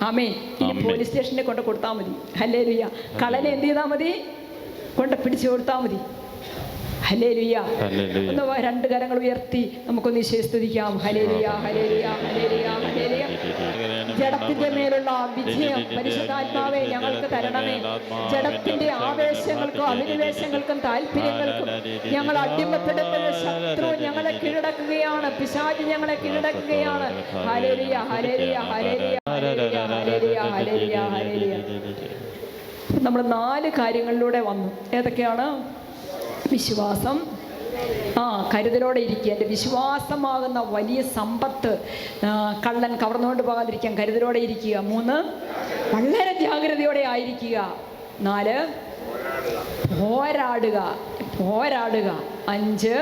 ആമേൻ. ഇനി ആമേൻ. പോലീസ് സ്റ്റേഷനിൽ കൊണ്ട് കൊടുത്താൽ മതി. ഹല്ലേലൂയ. കള്ളനെ എന്ത് ചെയ്താൽ മതി? കൊണ്ട് പിടിച്ചു കൊടുത്താൽ മതി. ഹല്ലേലൂയ. ഹല്ലേലൂയ. ഒന്ന് രണ്ട് കരങ്ങൾ ഉയർത്തി നമുക്കൊന്ന് സ്തുതിക്കാം. ഹല്ലേലൂയ, ഹല്ലേലൂയ, ഹല്ലേലൂയ, ഹല്ലേലൂയ. ജഡത്തിന്റെ മേലുള്ള വിജയം പരിശുദ്ധാത്മാവെ ഞങ്ങൾക്ക് തരണമേ. ജഡത്തിന്റെ ആവേശങ്ങൾക്കും അഭിനിവേശങ്ങൾക്കും താല്പര്യങ്ങൾക്കും ഞങ്ങൾ അടിമപ്പെടുത്തുന്ന ശത്രു ഞങ്ങളെ കീഴടക്കുകയാണ്. പിശാച് ഞങ്ങളെ കീഴടക്കുകയാണ്. ഹല്ലേലൂയ, ഹല്ലേലൂയ, ഹല്ലേലൂയ, ഹല്ലേലൂയ, ഹല്ലേലൂയ, ഹല്ലേലൂയ, ഹല്ലേലൂയ. നമ്മൾ 4 കാര്യങ്ങളിലൂടെ വന്നു. ഏതൊക്കെയാണ്? വിശ്വാസം, കരുതലോടെ ഇരിക്കുക. എൻ്റെ വിശ്വാസമാകുന്ന വലിയ സമ്പത്ത് കള്ളൻ കവർന്നുകൊണ്ട് പോകാതിരിക്കാൻ കരുതലോടെ ഇരിക്കുക. 3, വളരെ ജാഗ്രതയോടെ ആയിരിക്കുക. 4, പോരാടുക. 5,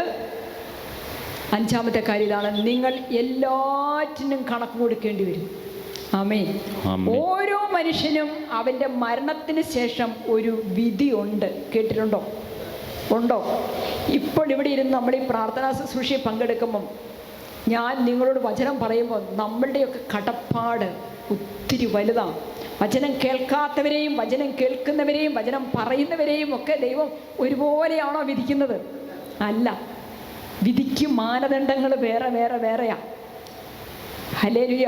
അഞ്ചാമത്തെ കാര്യം ഇതാണ്: നിങ്ങൾ എല്ലാറ്റിനും കണക്ക് കൊടുക്കേണ്ടി വരും. ആമേൻ. ഓരോ മനുഷ്യനും അവൻ്റെ മരണത്തിന് ശേഷം ഒരു വിധി ഉണ്ട്. കേട്ടിട്ടുണ്ടോ? ഉണ്ടോ? ഇപ്പോൾ ഇവിടെ ഇരുന്ന് നമ്മൾ ഈ പ്രാർത്ഥനാ ശുശ്രൂഷയിൽ പങ്കെടുക്കുമ്പം ഞാൻ നിങ്ങളോട് വചനം പറയുമ്പോൾ നമ്മളുടെയൊക്കെ കടപ്പാട് ഒത്തിരി വലുതാണ്. വചനം കേൾക്കാത്തവരെയും വചനം കേൾക്കുന്നവരെയും വചനം പറയുന്നവരെയും ഒക്കെ ദൈവം ഒരുപോലെയാണോ വിധിക്കുന്നത്? അല്ല. വിധിക്കും മാനദണ്ഡങ്ങൾ വേറെ വേറെ വേറെയാ. ഹല്ലേലൂയ.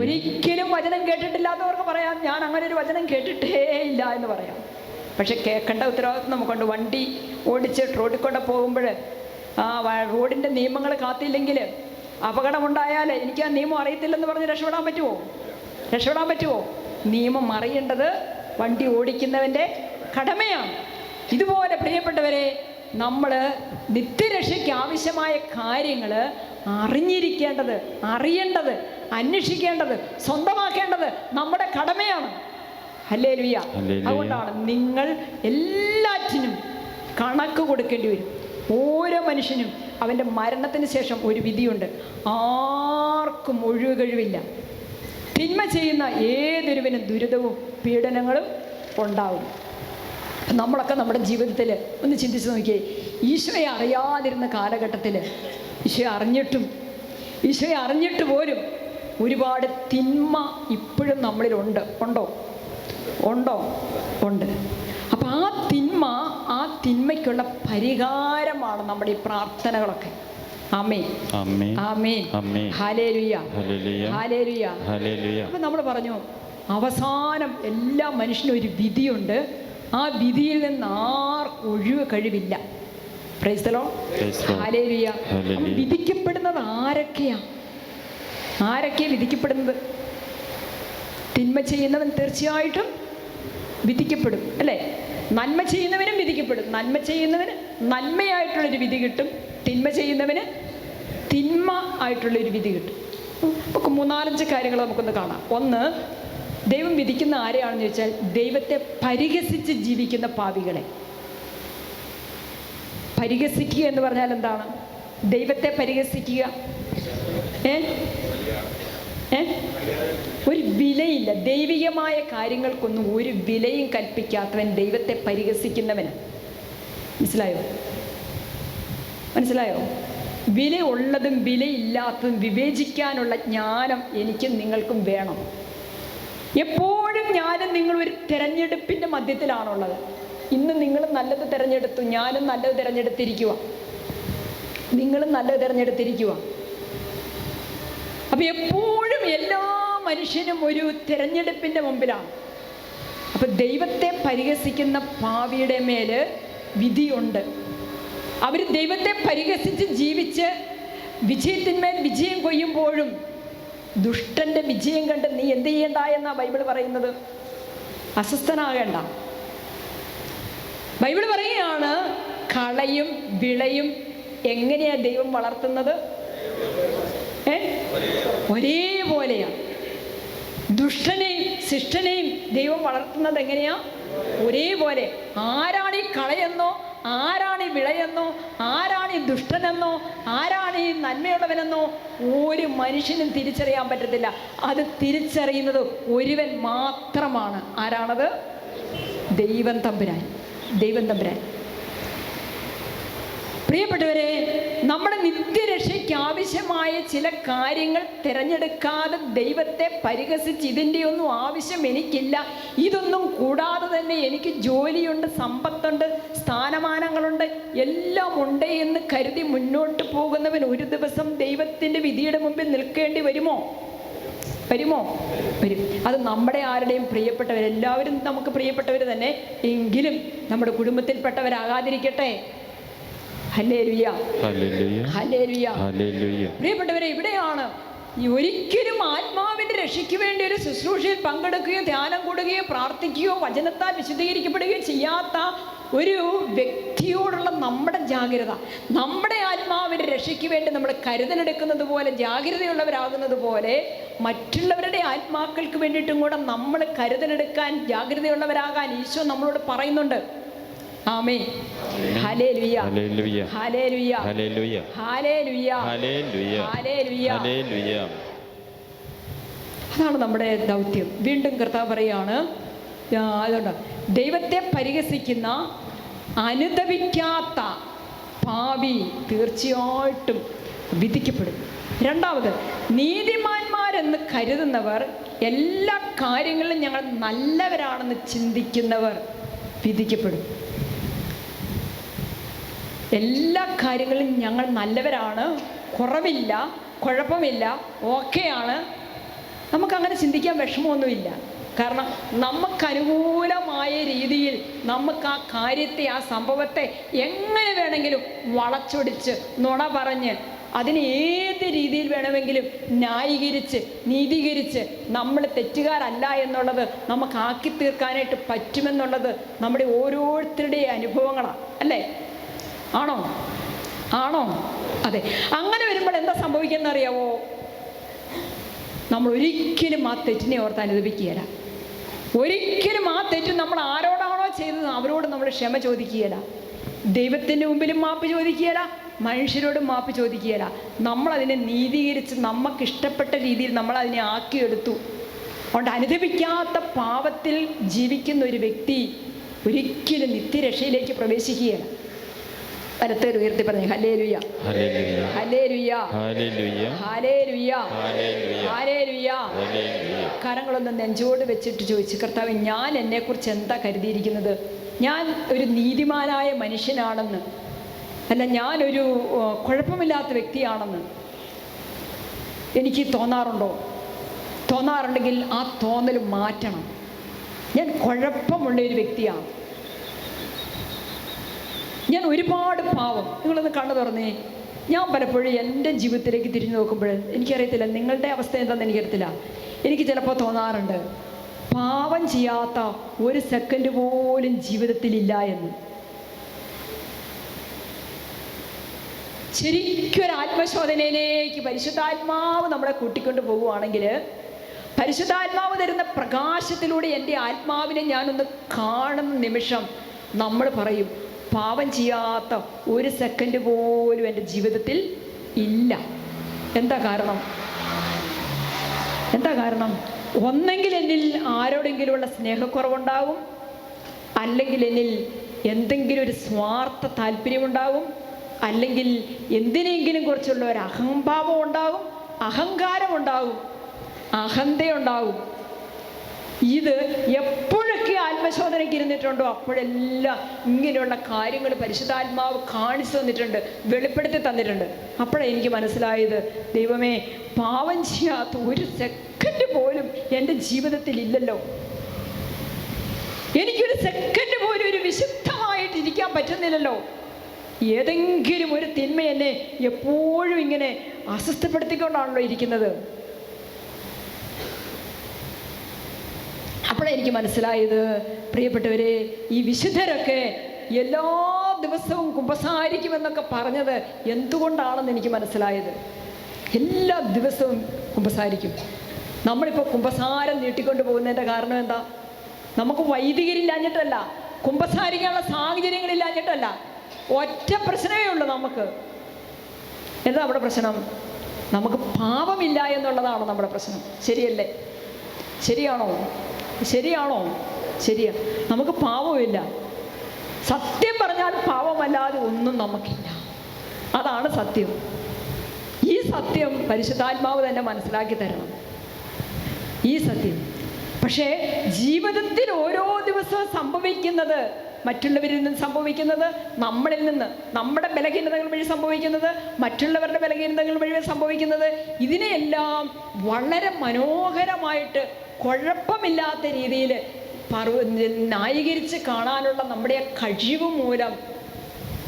ഒരിക്കലും വചനം കേട്ടിട്ടില്ലാത്തവർക്ക് പറയാം, ഞാൻ അങ്ങനെ ഒരു വചനം കേട്ടിട്ടേ ഇല്ല എന്ന് പറയാം. പക്ഷെ കേൾക്കേണ്ട ഉത്തരവാദിത്വം നമുക്കുണ്ട്. വണ്ടി ഓടിച്ച് റോഡിൽ കൂടെ പോകുമ്പോൾ റോഡിൻ്റെ നിയമങ്ങൾ കാത്തില്ലെങ്കിൽ അപകടമുണ്ടായാൽ എനിക്ക് ആ നിയമം അറിയത്തില്ലെന്ന് പറഞ്ഞ് രക്ഷപ്പെടാൻ പറ്റുമോ? രക്ഷപ്പെടാൻ പറ്റുമോ? നിയമം അറിയേണ്ടത് വണ്ടി ഓടിക്കുന്നവൻ്റെ കടമയാണ്. ഇതുപോലെ പ്രിയപ്പെട്ടവരെ, നമ്മൾ നിത്യരക്ഷയ്ക്ക് ആവശ്യമായ കാര്യങ്ങൾ അറിഞ്ഞിരിക്കേണ്ടത്, അറിയേണ്ടത്, അന്വേഷിക്കേണ്ടത്, സ്വന്തമാക്കേണ്ടത് നമ്മുടെ കടമയാണ്. ഹല്ലേലൂയ. അതുകൊണ്ടാണ് നിങ്ങൾ എല്ലാറ്റിനും കണക്ക് കൊടുക്കേണ്ടി വരും. ഓരോ മനുഷ്യനും അവൻ്റെ മരണത്തിന് ശേഷം ഒരു വിധിയുണ്ട്. ആർക്കും ഒഴിവ് കഴിവില്ല. തിന്മ ചെയ്യുന്ന ഏതൊരുവനും ദുരിതവും പീഡനങ്ങളും ഉണ്ടാവും. നമ്മളൊക്കെ നമ്മുടെ ജീവിതത്തിൽ ഒന്ന് ചിന്തിച്ച് നോക്കിയേ. ഈശോയെ അറിയാതിരുന്ന കാലഘട്ടത്തിൽ ഈശോയെ അറിഞ്ഞിട്ട് പോലും ഒരുപാട് തിന്മ ഇപ്പോഴും നമ്മളിലുണ്ട്. ഉണ്ടോ? ഉണ്ട്. അപ്പം ആ തിന്മയ്ക്കുള്ള പരിഹാരമാണ് നമ്മുടെ ഈ പ്രാർത്ഥനകളൊക്കെ. ആമേൻ, ആമേൻ, ഹല്ലേലൂയ, ഹല്ലേലൂയ, ഹല്ലേലൂയ. അപ്പം നമ്മൾ പറഞ്ഞു, അവസാനം എല്ലാ മനുഷ്യനും ഒരു വിധിയുണ്ട്. ആ വിധിയിൽ നിന്ന് ആർക്കും ഒഴിവ് കഴിവില്ല. പ്രൈസ് ദി ലോർഡ്, ഹല്ലേലൂയ. വിധിക്കപ്പെടുന്നത് ആരൊക്കെയാ വിധിക്കപ്പെടുന്നത്? തിന്മ ചെയ്യുന്നവൻ തീർച്ചയായിട്ടും വിധിക്കപ്പെടും, അല്ലേ? നന്മ ചെയ്യുന്നവനും വിധിക്കപ്പെടും. നന്മ ചെയ്യുന്നവന് നന്മയായിട്ടുള്ളൊരു വിധി കിട്ടും, തിന്മ ചെയ്യുന്നവന് തിന്മ ആയിട്ടുള്ളൊരു വിധി കിട്ടും. അപ്പോൾ 3-4 കാര്യങ്ങൾ നമുക്കൊന്ന് കാണാം. ഒന്ന്, ദൈവം വിധിക്കുന്ന ആരെയാണെന്ന് ചോദിച്ചാൽ ദൈവത്തെ പരിഹസിച്ച് ജീവിക്കുന്ന പാപികളെ. പരിഹസിക്കുക എന്ന് പറഞ്ഞാൽ എന്താണ്? ദൈവത്തെ പരിഹസിക്കുക. ഒരു വിലയില്ല. ദൈവികമായ കാര്യങ്ങൾക്കൊന്നും ഒരു വിലയും കൽപ്പിക്കാത്തവൻ ദൈവത്തെ പരിഹസിക്കുന്നവന്. മനസ്സിലായോ? വില ഉള്ളതും വിലയില്ലാത്തതും വിവേചിക്കാനുള്ള ജ്ഞാനം എനിക്കും നിങ്ങൾക്കും വേണം. എപ്പോഴും ഞാനും നിങ്ങൾ ഒരു തിരഞ്ഞെടുപ്പിൻ്റെ മധ്യത്തിലാണുള്ളത്. ഇന്ന് നിങ്ങൾ നല്ലത് തിരഞ്ഞെടുത്തു, ഞാനും നല്ലത് തിരഞ്ഞെടുത്തിരിക്കുക, നിങ്ങളും നല്ലത് തിരഞ്ഞെടുത്തിരിക്കുക. അപ്പം എപ്പോഴും എല്ലാ മനുഷ്യനും ഒരു തിരഞ്ഞെടുപ്പിൻ്റെ മുമ്പിലാണ്. അപ്പം ദൈവത്തെ പരിഹസിക്കുന്ന പാപിയുടെ മേൽ വിധിയുണ്ട്. അവർ ദൈവത്തെ പരിഹസിച്ച് ജീവിച്ച് വിജയത്തിന്മേൽ വിജയം കൊയ്യുമ്പോഴും ദുഷ്ടൻ്റെ വിജയം കണ്ട് നീ എന്ത് ചെയ്യണ്ട എന്നാ ബൈബിൾ പറയുന്നത്? അസ്വസ്ഥനാകേണ്ട. ബൈബിൾ പറയുകയാണ്, കളയും വിളയും എങ്ങനെയാണ് ദൈവം വളർത്തുന്നത്? ഒരേപോലെയാണ്. ദുഷ്ടനെയും ശിഷ്ടനെയും ദൈവം വളർത്തുന്നത് എങ്ങനെയാ? ഒരേപോലെ. ആരാണ് ഈ കള കളയെന്നോ, ആരാണ് ഈ വിളയെന്നോ, ആരാണ് ഈ ദുഷ്ടനെന്നോ, ആരാണ് ഈ നന്മയുള്ളവനെന്നോ ഒരു മനുഷ്യനും തിരിച്ചറിയാൻ പറ്റത്തില്ല. അത് തിരിച്ചറിയുന്നത് ഒരുവൻ മാത്രമാണ്. ആരാണത്? ദൈവം തമ്പുരാൻ. ദൈവം തമ്പുരാൻ. പ്രിയപ്പെട്ടവരെ, നമ്മുടെ നിത്യരക്ഷയ്ക്ക് ആവശ്യമായ ചില കാര്യങ്ങൾ തിരഞ്ഞെടുക്കാതെ ദൈവത്തെ പരിഹസിച്ച് ഇതിൻ്റെ ഒന്നും ആവശ്യം എനിക്കില്ല, ഇതൊന്നും കൂടാതെ തന്നെ എനിക്ക് ജോലിയുണ്ട്, സമ്പത്തുണ്ട്, സ്ഥാനമാനങ്ങളുണ്ട്, എല്ലാം ഉണ്ട് എന്ന് കരുതി മുന്നോട്ട് പോകുന്നവൻ ഒരു ദിവസം ദൈവത്തിൻ്റെ വിധിയുടെ മുമ്പിൽ നിൽക്കേണ്ടി വരുമോ? വരും. അത് നമ്മുടെ ആരുടെയും പ്രിയപ്പെട്ടവരെല്ലാവരും നമുക്ക് പ്രിയപ്പെട്ടവർ തന്നെ, എങ്കിലും നമ്മുടെ കുടുംബത്തിൽപ്പെട്ടവരാകാതിരിക്കട്ടെ. ഹല്ലേലൂയ, ഹല്ലേലൂയ, ഹല്ലേലൂയ. പ്രിയപ്പെട്ടവരെ, ഇവിടെയാണ് ഒരിക്കലും ആത്മാവിൻ്റെ രക്ഷയ്ക്ക് വേണ്ടി ഒരു ശുശ്രൂഷയിൽ പങ്കെടുക്കുകയോ ധ്യാനം കൂടുകയോ പ്രാർത്ഥിക്കുകയോ വചനത്താൽ വിശദീകരിക്കപ്പെടുകയോ ചെയ്യാത്ത ഒരു വ്യക്തിയോടുള്ള നമ്മുടെ ജാഗ്രത, നമ്മുടെ ആത്മാവിൻ്റെ രക്ഷയ്ക്ക് വേണ്ടി നമ്മൾ കരുതലെടുക്കുന്നത് പോലെ ജാഗ്രതയുള്ളവരാകുന്നത് പോലെ മറ്റുള്ളവരുടെ ആത്മാക്കൾക്ക് വേണ്ടിയിട്ടും കൂടെ നമ്മൾ കരുതലെടുക്കാൻ ജാഗ്രതയുള്ളവരാകാൻ ഈശോ നമ്മളോട് പറയുന്നുണ്ട്. ആമേൻ. ഹല്ലേലൂയ, ഹല്ലേലൂയ, ഹല്ലേലൂയ, ഹല്ലേലൂയ, ഹല്ലേലൂയ, ഹല്ലേലൂയ, ഹല്ലേലൂയ. അതാണ് നമ്മുടെ ദൗത്യം. വീണ്ടും കർത്താവ് പറയാണ്, അതുകൊണ്ട് ദൈവത്തെ പരിഹസിക്കുന്ന അനുതപിക്കാത്ത പാപി തീർച്ചയായിട്ടും വിധിക്കപ്പെടും. രണ്ടാമത്, നീതിമാന്മാരെന്ന് കരുതുന്നവർ, എല്ലാ കാര്യങ്ങളിലും ഞങ്ങൾ നല്ലവരാണെന്ന് ചിന്തിക്കുന്നവർ വിധിക്കപ്പെടും. എല്ലാ കാര്യങ്ങളിലും ഞങ്ങൾ നല്ലവരാണ്, കുറവില്ല, കുഴപ്പമില്ല, ഓക്കെയാണ്, നമുക്കങ്ങനെ ചിന്തിക്കാൻ വിഷമമൊന്നുമില്ല. കാരണം നമുക്കനുകൂലമായ രീതിയിൽ നമുക്ക് ആ കാര്യത്തെ, ആ സംഭവത്തെ എങ്ങനെ വേണമെങ്കിലും വളച്ചൊടിച്ച് നുണ പറഞ്ഞ് അതിനെ ഏത് രീതിയിൽ വേണമെങ്കിലും ന്യായീകരിച്ച് നീതീകരിച്ച് നമ്മൾ തെറ്റുകാരല്ല എന്നുള്ളത് നമുക്ക് ആക്കി തീർക്കാനായിട്ട് പറ്റുമെന്നുള്ളത് നമ്മുടെ ഓരോരുത്തരുടെയും അനുഭവങ്ങളാണ്, അല്ലേ? ആണോ? അതെ. അങ്ങനെ വരുമ്പോൾ എന്താ സംഭവിക്കുന്നത് അറിയാവോ? നമ്മൾ ഒരിക്കലും ആ തെറ്റിനെ ഓർത്ത് അനുദപിക്കുകയില്ല. ഒരിക്കലും ആ തെറ്റ് നമ്മൾ ആരോടാണോ ചെയ്തത് അവരോട് നമ്മൾ ക്ഷമ ചോദിക്കുകയില്ല. ദൈവത്തിൻ്റെ മുമ്പിലും മാപ്പ് ചോദിക്കുകയില്ല, മനുഷ്യരോടും മാപ്പ് ചോദിക്കുകയില്ല. നമ്മളതിനെ നീതീകരിച്ച് നമുക്കിഷ്ടപ്പെട്ട രീതിയിൽ നമ്മളതിനെ ആക്കിയെടുത്തു. അതുകൊണ്ട് അനുദപിക്കാത്ത പാപത്തിൽ ജീവിക്കുന്ന ഒരു വ്യക്തി ഒരിക്കലും നിത്യരക്ഷയിലേക്ക് പ്രവേശിക്കുകയില്ല. വലത്തേർ ഉയർത്തി പറഞ്ഞു ഹല്ലേലൂയ, ഹല്ലേലൂയ, ഹല്ലേലൂയ, ഹല്ലേലൂയ, ഹല്ലേലൂയ. കരങ്ങളൊന്ന് നെഞ്ചോട് വെച്ചിട്ട് ചോദിച്ചു, കർത്താവേ, ഞാൻ എന്നെക്കുറിച്ച് എന്താ കരുതിയിരിക്കുന്നത്? ഞാൻ ഒരു നീതിമാനായ മനുഷ്യനാണെന്ന്, അല്ല ഞാനൊരു കുഴപ്പമില്ലാത്ത വ്യക്തിയാണെന്ന് എനിക്ക് തോന്നാറുണ്ടോ? തോന്നാറുണ്ടെങ്കിൽ ആ തോന്നൽ മാറ്റണം. ഞാൻ കുഴപ്പമുള്ള ഒരു വ്യക്തിയാണ്, ഞാൻ ഒരുപാട് പാവം. നിങ്ങളൊന്ന് കണ്ണു തുറന്നേ. ഞാൻ പലപ്പോഴും എൻ്റെ ജീവിതത്തിലേക്ക് തിരിഞ്ഞു നോക്കുമ്പോൾ എനിക്കറിയത്തില്ല, നിങ്ങളുടെ അവസ്ഥ എന്താണെന്ന് എനിക്കറിയത്തില്ല, എനിക്ക് ചിലപ്പോൾ തോന്നാറുണ്ട് പാവം ചെയ്യാത്ത ഒരു സെക്കൻഡ് പോലും ജീവിതത്തിലില്ല എന്ന്. ശരിക്കും ഒരു ആത്മശോധനയിലേക്ക് പരിശുദ്ധാത്മാവ് നമ്മളെ കൂട്ടിക്കൊണ്ട് പോവുകയാണെങ്കിൽ, പരിശുദ്ധാത്മാവ് തരുന്ന പ്രകാശത്തിലൂടെ എൻ്റെ ആത്മാവിനെ ഞാനൊന്ന് കാണുന്ന നിമിഷം നമ്മൾ പറയും, പാപം ചെയ്യാത്ത ഒരു സെക്കൻഡ് പോലും എൻ്റെ ജീവിതത്തിൽ ഇല്ല. എന്താ കാരണം? ഒന്നെങ്കിൽ എന്നിൽ ആരോടെങ്കിലുമുള്ള സ്നേഹക്കുറവുണ്ടാകും, അല്ലെങ്കിൽ എന്നിൽ എന്തെങ്കിലും ഒരു സ്വാർത്ഥ താല്പര്യമുണ്ടാകും, അല്ലെങ്കിൽ എന്തിനെങ്കിലും കുറിച്ചുള്ള ഒരു അഹംഭാവം ഉണ്ടാകും, അഹങ്കാരമുണ്ടാകും, അഹന്തയുണ്ടാകും. ഇത് എപ്പോഴൊക്കെ ആത്മശോധനയ്ക്ക് ഇരുന്നിട്ടുണ്ടോ അപ്പോഴെല്ലാം ഇങ്ങനെയുള്ള കാര്യങ്ങൾ പരിശുദ്ധാത്മാവ് കാണിച്ചു തന്നിട്ടുണ്ട്, വെളിപ്പെടുത്തി തന്നിട്ടുണ്ട്. അപ്പോഴാണ് എനിക്ക് മനസ്സിലായത്, ദൈവമേ, പാവം ചെയ്യാത്ത ഒരു സെക്കൻഡ് പോലും എൻ്റെ ജീവിതത്തിൽ ഇല്ലല്ലോ. എനിക്കൊരു സെക്കൻഡ് പോലും ഒരു വിശുദ്ധമായിട്ട് ഇരിക്കാൻ പറ്റുന്നില്ലല്ലോ. ഏതെങ്കിലും ഒരു തിന്മ എന്നെ എപ്പോഴും ഇങ്ങനെ അസ്വസ്ഥപ്പെടുത്തിക്കൊണ്ടാണല്ലോ ഇരിക്കുന്നത്. അപ്പോഴെനിക്ക് മനസ്സിലായത്, പ്രിയപ്പെട്ടവരെ, ഈ വിശുദ്ധരൊക്കെ എല്ലാ ദിവസവും കുമ്പസാരിക്കുമെന്നൊക്കെ പറഞ്ഞത് എന്തുകൊണ്ടാണെന്ന് എനിക്ക് മനസ്സിലായത്. എല്ലാ ദിവസവും കുമ്പസാരിക്കും. നമ്മളിപ്പോൾ കുമ്പസാരം നീട്ടിക്കൊണ്ട് പോകുന്നതിൻ്റെ കാരണം എന്താ? നമുക്ക് വൈദികരില്ലാഞ്ഞിട്ടല്ല, കുമ്പസാരിക്കാനുള്ള സാഹചര്യങ്ങളില്ല പ്രശ്നമല്ല, ഒറ്റ പ്രശ്നമേ ഉള്ളൂ നമുക്ക്. എന്താ നമ്മുടെ പ്രശ്നം? നമുക്ക് പാപമില്ല എന്നുള്ളതാണ് നമ്മുടെ പ്രശ്നം. ശരിയല്ലേ? ശരിയാണോ? ശരിയാണോ? ശരിയാ. നമുക്ക് പാപമില്ല. സത്യം പറഞ്ഞാൽ പാപമല്ലാതെ ഒന്നും നമുക്കില്ല. അതാണ് സത്യം. ഈ സത്യം പരിശുദ്ധാത്മാവ് തന്നെ മനസ്സിലാക്കി തരണം, ഈ സത്യം. പക്ഷേ ജീവിതത്തിൽ ഓരോ ദിവസവും സംഭവിക്കുന്നത്, മറ്റുള്ളവരിൽ നിന്ന് സംഭവിക്കുന്നത്, നമ്മളിൽ നിന്ന്, നമ്മുടെ ബലഹീനതകൾ വഴി സംഭവിക്കുന്നത്, മറ്റുള്ളവരുടെ ബലഹീനതകൾ വഴി സംഭവിക്കുന്നത്, ഇതിനെയെല്ലാം വളരെ മനോഹരമായിട്ട് കുഴപ്പമില്ലാത്ത രീതിയിൽ ന്യായീകരിച്ച് കാണാനുള്ള നമ്മുടെ കഴിവ് മൂലം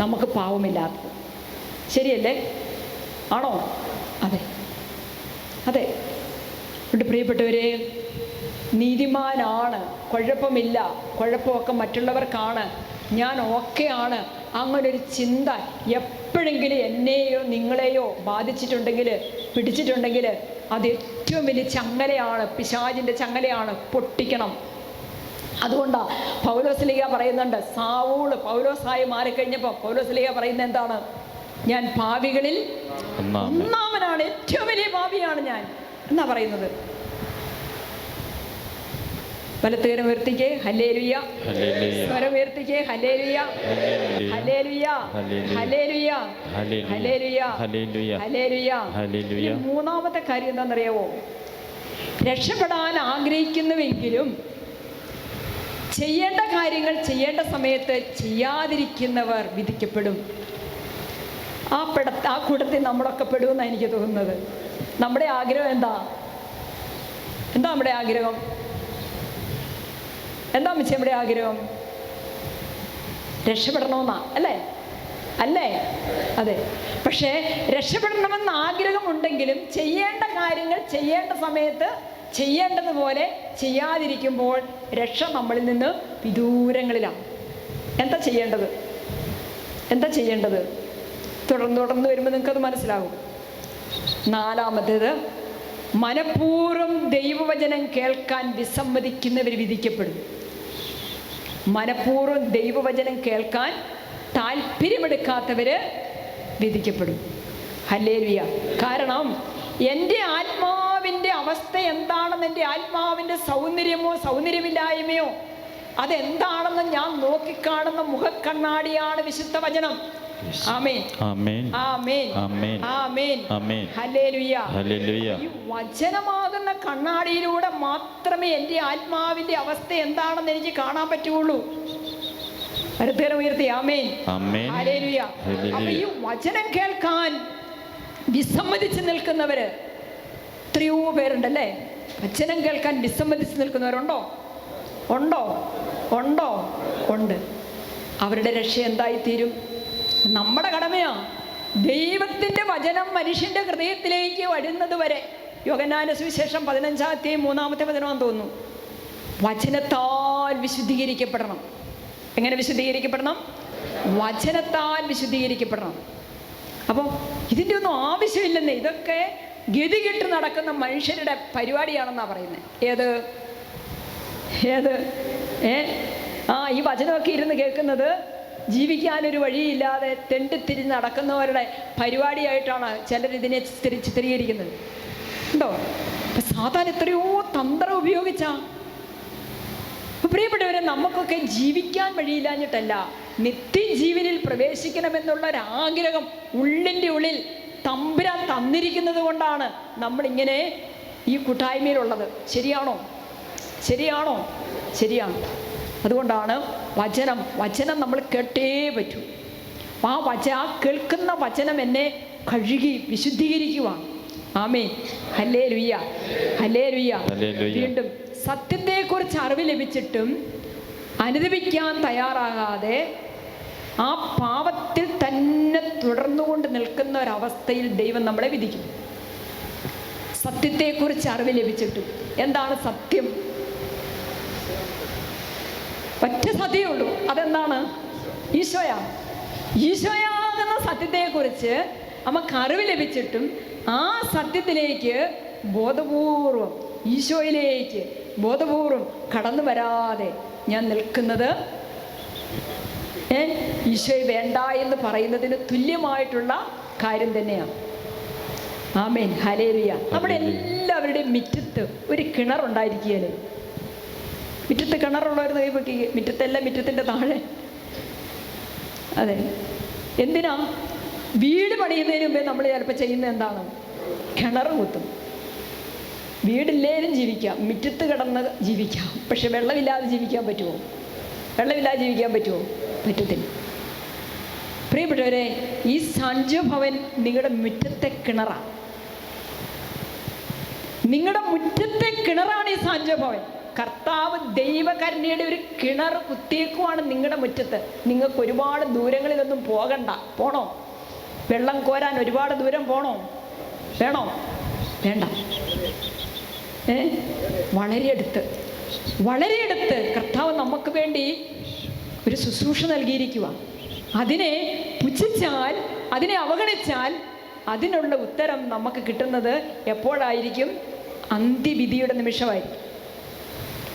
നമുക്ക് പാവമില്ലാത്തത്. ശരിയല്ലേ? ആണോ? അതെ, അതെ. എൻ്റെ പ്രിയപ്പെട്ടവരെ, നീതിമാനാണ്, കുഴപ്പമില്ല, കുഴപ്പമൊക്കെ മറ്റുള്ളവർക്കാണ്, ഞാൻ ഓക്കെയാണ്, അങ്ങനൊരു ചിന്ത എപ്പോഴെങ്കിലും എന്നെയോ നിങ്ങളെയോ ബാധിച്ചിട്ടുണ്ടെങ്കിൽ, പിടിച്ചിട്ടുണ്ടെങ്കിൽ, അത് ഏറ്റവും വലിയ ചങ്ങലയാണ്, പിശാചിൻ്റെ ചങ്ങലയാണ്. പൊട്ടിക്കണം. അതുകൊണ്ടാണ് പൗലോസ്ലീഹ പറയുന്നുണ്ട്, സാവൂള് പൗലോസായി മാറിക്കഴിഞ്ഞപ്പോൾ പൗലോസ്ലീഹ പറയുന്നത് എന്താണ്? ഞാൻ പാപികളിൽ ഒന്നാമനാണ്, ഏറ്റവും വലിയ പാപിയാണ് ഞാൻ എന്നാ പറയുന്നത്. വലത്തുകരം ഉയർത്തിക്കേ ഹല്ലേലൂയ, സ്വരം ഉയർത്തിക്കേ ഹല്ലേലൂയ, ഹല്ലേലൂയ, ഹല്ലേലൂയ, ഹല്ലേലൂയ, ഹല്ലേലൂയ. മൂന്നാമത്തെ കാര്യം എന്താണെന്നറിയാവോ? രക്ഷപ്പെടാൻ ആഗ്രഹിക്കുന്നുവെങ്കിലും ചെയ്യേണ്ട കാര്യങ്ങൾ ചെയ്യേണ്ട സമയത്ത് ചെയ്യാതിരിക്കുന്നവർ വിധിക്കപ്പെടും. ആ കൂട്ടത്തിൽ നമ്മളൊക്കെ പെടുമെന്നാണ് എനിക്ക് തോന്നുന്നത്. നമ്മുടെ ആഗ്രഹം എന്താ? നമ്മുടെ ആഗ്രഹം എന്താ മിച്ചം? നമ്മുടെ ആഗ്രഹം രക്ഷപ്പെടണമെന്നാ, അല്ലേ? അല്ലേ? അതെ. പക്ഷേ രക്ഷപ്പെടണമെന്ന ആഗ്രഹമുണ്ടെങ്കിലും ചെയ്യേണ്ട കാര്യങ്ങൾ ചെയ്യേണ്ട സമയത്ത് ചെയ്യേണ്ടതുപോലെ ചെയ്യാതിരിക്കുമ്പോൾ രക്ഷ നമ്മളിൽ നിന്ന് വിദൂരങ്ങളിലാണ്. എന്താ ചെയ്യേണ്ടത്? എന്താ ചെയ്യേണ്ടത്? തുടർന്ന് വരുമ്പോൾ നിങ്ങൾക്കത് മനസ്സിലാകും. നാലാമത്തേത്, മനഃപൂർവ്വം ദൈവവചനം കേൾക്കാൻ വിസമ്മതിക്കുന്നവർ വിധിക്കപ്പെടും. മനഃപൂർവ്വം ദൈവവചനം കേൾക്കാൻ താല്പര്യമെടുക്കാത്തവർ വിധിക്കപ്പെടും. ഹല്ലേലൂയ. കാരണം എൻ്റെ ആത്മാവിൻ്റെ അവസ്ഥ എന്താണെന്ന്, എൻ്റെ ആത്മാവിൻ്റെ സൗന്ദര്യമോ സൗന്ദര്യമില്ലായ്മയോ അതെന്താണെന്ന് ഞാൻ നോക്കിക്കാണുന്ന മുഖക്കണ്ണാടിയാണ് വിശുദ്ധ വചനം. ആമേൻ, ആമേൻ, ആമേൻ, ആമേൻ, ആമേൻ. ഹല്ലേലൂയ, ഹല്ലേലൂയ. ഈ വചനമാകുന്ന കണ്ണാടിയിലൂടെ മാത്രമേ എൻ്റെ ആത്മാവിൻ്റെ അവസ്ഥ എന്താണെന്ന് എനിക്ക് കാണാൻ പറ്റുള്ളൂ. കരത്തേരം ഉയർത്തി ആമേൻ, ആമേൻ, ഹല്ലേലൂയ. അപ്പൊ ഈ വചനം കേൾക്കാൻ വിസമ്മതിച്ച് നിൽക്കുന്നവര് എത്രയോ പേരുണ്ടല്ലേ? വചനം കേൾക്കാൻ വിസമ്മതിച്ച് നിൽക്കുന്നവരുണ്ടോ? ഉണ്ടോ? ഉണ്ടോ? ഉണ്ട്. അവരുടെ രക്ഷ എന്തായിത്തീരും? നമ്മുടെ കടമയാ ദൈവത്തിൻ്റെ വചനം മനുഷ്യൻ്റെ ഹൃദയത്തിലേക്ക് വരുന്നത് വരെ. യോഹന്നാന്റെ സുവിശേഷം 15-3 വചനമാണെന്ന് തോന്നുന്നു. വചനത്താൽ വിശുദ്ധീകരിക്കപ്പെടണം. എങ്ങനെ വിശുദ്ധീകരിക്കപ്പെടണം? വചനത്താൽ വിശുദ്ധീകരിക്കപ്പെടണം. അപ്പം ഇതിൻ്റെ ഒന്നും ആവശ്യമില്ലെന്നേ. ഇതൊക്കെ ഗതികെട്ട് നടക്കുന്ന മനുഷ്യരുടെ പരിപാടിയാണെന്നാണ് പറയുന്നത്. ഏത് ഈ വചനമൊക്കെ ഇരുന്ന് കേൾക്കുന്നത് ജീവിക്കാനൊരു വഴിയില്ലാതെ തെണ്ടിത്തിരിഞ്ഞ് നടക്കുന്നവരുടെ പരിപാടിയായിട്ടാണ് ചിലരിതിനെ ചിത്രീകരിക്കുന്നത്. ഉണ്ടോ? അപ്പം സാധാരണ എത്രയോ തന്ത്രം ഉപയോഗിച്ചാ. പ്രിയപ്പെട്ടവരെ, നമുക്കൊക്കെ ജീവിക്കാൻ വഴിയില്ലാഞ്ഞിട്ടല്ല, നിത്യജീവനിൽ പ്രവേശിക്കണമെന്നുള്ളൊരാഗ്രഹം ഉള്ളിൻ്റെ ഉള്ളിൽ തമ്പുരാൻ തന്നിരിക്കുന്നത് കൊണ്ടാണ് നമ്മളിങ്ങനെ ഈ കൂട്ടായ്മയിലുള്ളത്. ശരിയാണോ? ശരിയാണോ? ശരിയാണ്. അതുകൊണ്ടാണ് വചനം നമ്മൾ കേട്ടേ പറ്റൂ. ആ കേൾക്കുന്ന വചനം എന്നെ കഴുകി വിശുദ്ധീകരിക്കുവാണ്. ആമേൻ, ഹല്ലേലൂയ, ഹല്ലേലൂയ. വീണ്ടും സത്യത്തെക്കുറിച്ച് അറിവ് ലഭിച്ചിട്ടും അനുദപിക്കാൻ തയ്യാറാകാതെ ആ പാപത്തിൽ തന്നെ തുടർന്നുകൊണ്ട് നിൽക്കുന്ന ഒരവസ്ഥയിൽ ദൈവം നമ്മളെ വിധിക്കും. സത്യത്തെക്കുറിച്ച് അറിവ് ലഭിച്ചിട്ടും. എന്താണ് സത്യം? ഒറ്റ സത്യമേ ഉള്ളൂ. അതെന്താണ്? ഈശോയാകുന്ന സത്യത്തെക്കുറിച്ച് നമുക്ക് അറിവ് ലഭിച്ചിട്ടും ആ സത്യത്തിലേക്ക് ബോധപൂർവം, ഈശോയിലേക്ക് ബോധപൂർവം കടന്നു വരാതെ ഞാൻ നിൽക്കുന്നത് ഈശോയെ വേണ്ട എന്ന് പറയുന്നതിന് തുല്യമായിട്ടുള്ള കാര്യം തന്നെയാണ്. ആമേൻ, ഹല്ലേലൂയ. നമ്മുടെ എല്ലാവരുടെയും മുറ്റത്ത് ഒരു കിണറുണ്ടായിരിക്കുകയല്ലേ? മുറ്റത്ത് കിണറുള്ളവരുന്ന് കൈപൊക്കി. മുറ്റത്തല്ല, മുറ്റത്തിൻ്റെ താഴെ. അതെ. എന്തിനാ? വീട് പണിയുന്നതിന് മുമ്പേ നമ്മൾ ചിലപ്പോൾ ചെയ്യുന്നത് എന്താണ്? കിണർ കുത്തും. വീടില്ലേലും ജീവിക്കാം, മുറ്റത്ത് കിടന്ന് ജീവിക്കാം. പക്ഷെ വെള്ളമില്ലാതെ ജീവിക്കാൻ പറ്റുമോ? വെള്ളമില്ലാതെ ജീവിക്കാൻ പറ്റുമോ? പറ്റത്തില്ല. പ്രിയപ്പെട്ടവരെ, ഈ സാന്ത്വഭവൻ നിങ്ങളുടെ മുറ്റത്തെ കിണറാണ്. നിങ്ങളുടെ മുറ്റത്തെ കിണറാണ് ഈ സാന്ത്വഭവൻ. കർത്താവ് ദൈവകരുണയുടെ ഒരു കിണർ കുത്തിയേക്കുവാണ് നിങ്ങളുടെ മുറ്റത്ത്. നിങ്ങൾക്ക് ഒരുപാട് ദൂരങ്ങളിലൊന്നും പോകണ്ട. പോണോ? വെള്ളം കോരാൻ ഒരുപാട് ദൂരം പോണോ? വേണോ? വേണ്ട. വളരെ അടുത്ത് കർത്താവ് നമുക്ക് വേണ്ടി ഒരു ശുശ്രൂഷ നൽകിയിരിക്കുക. അതിനെ പുച്ഛിച്ചാൽ, അതിനെ അവഗണിച്ചാൽ അതിനുള്ള ഉത്തരം നമുക്ക് കിട്ടുന്നത് എപ്പോഴായിരിക്കും? അന്ത്യവിധിയുടെ നിമിഷമായിരിക്കും.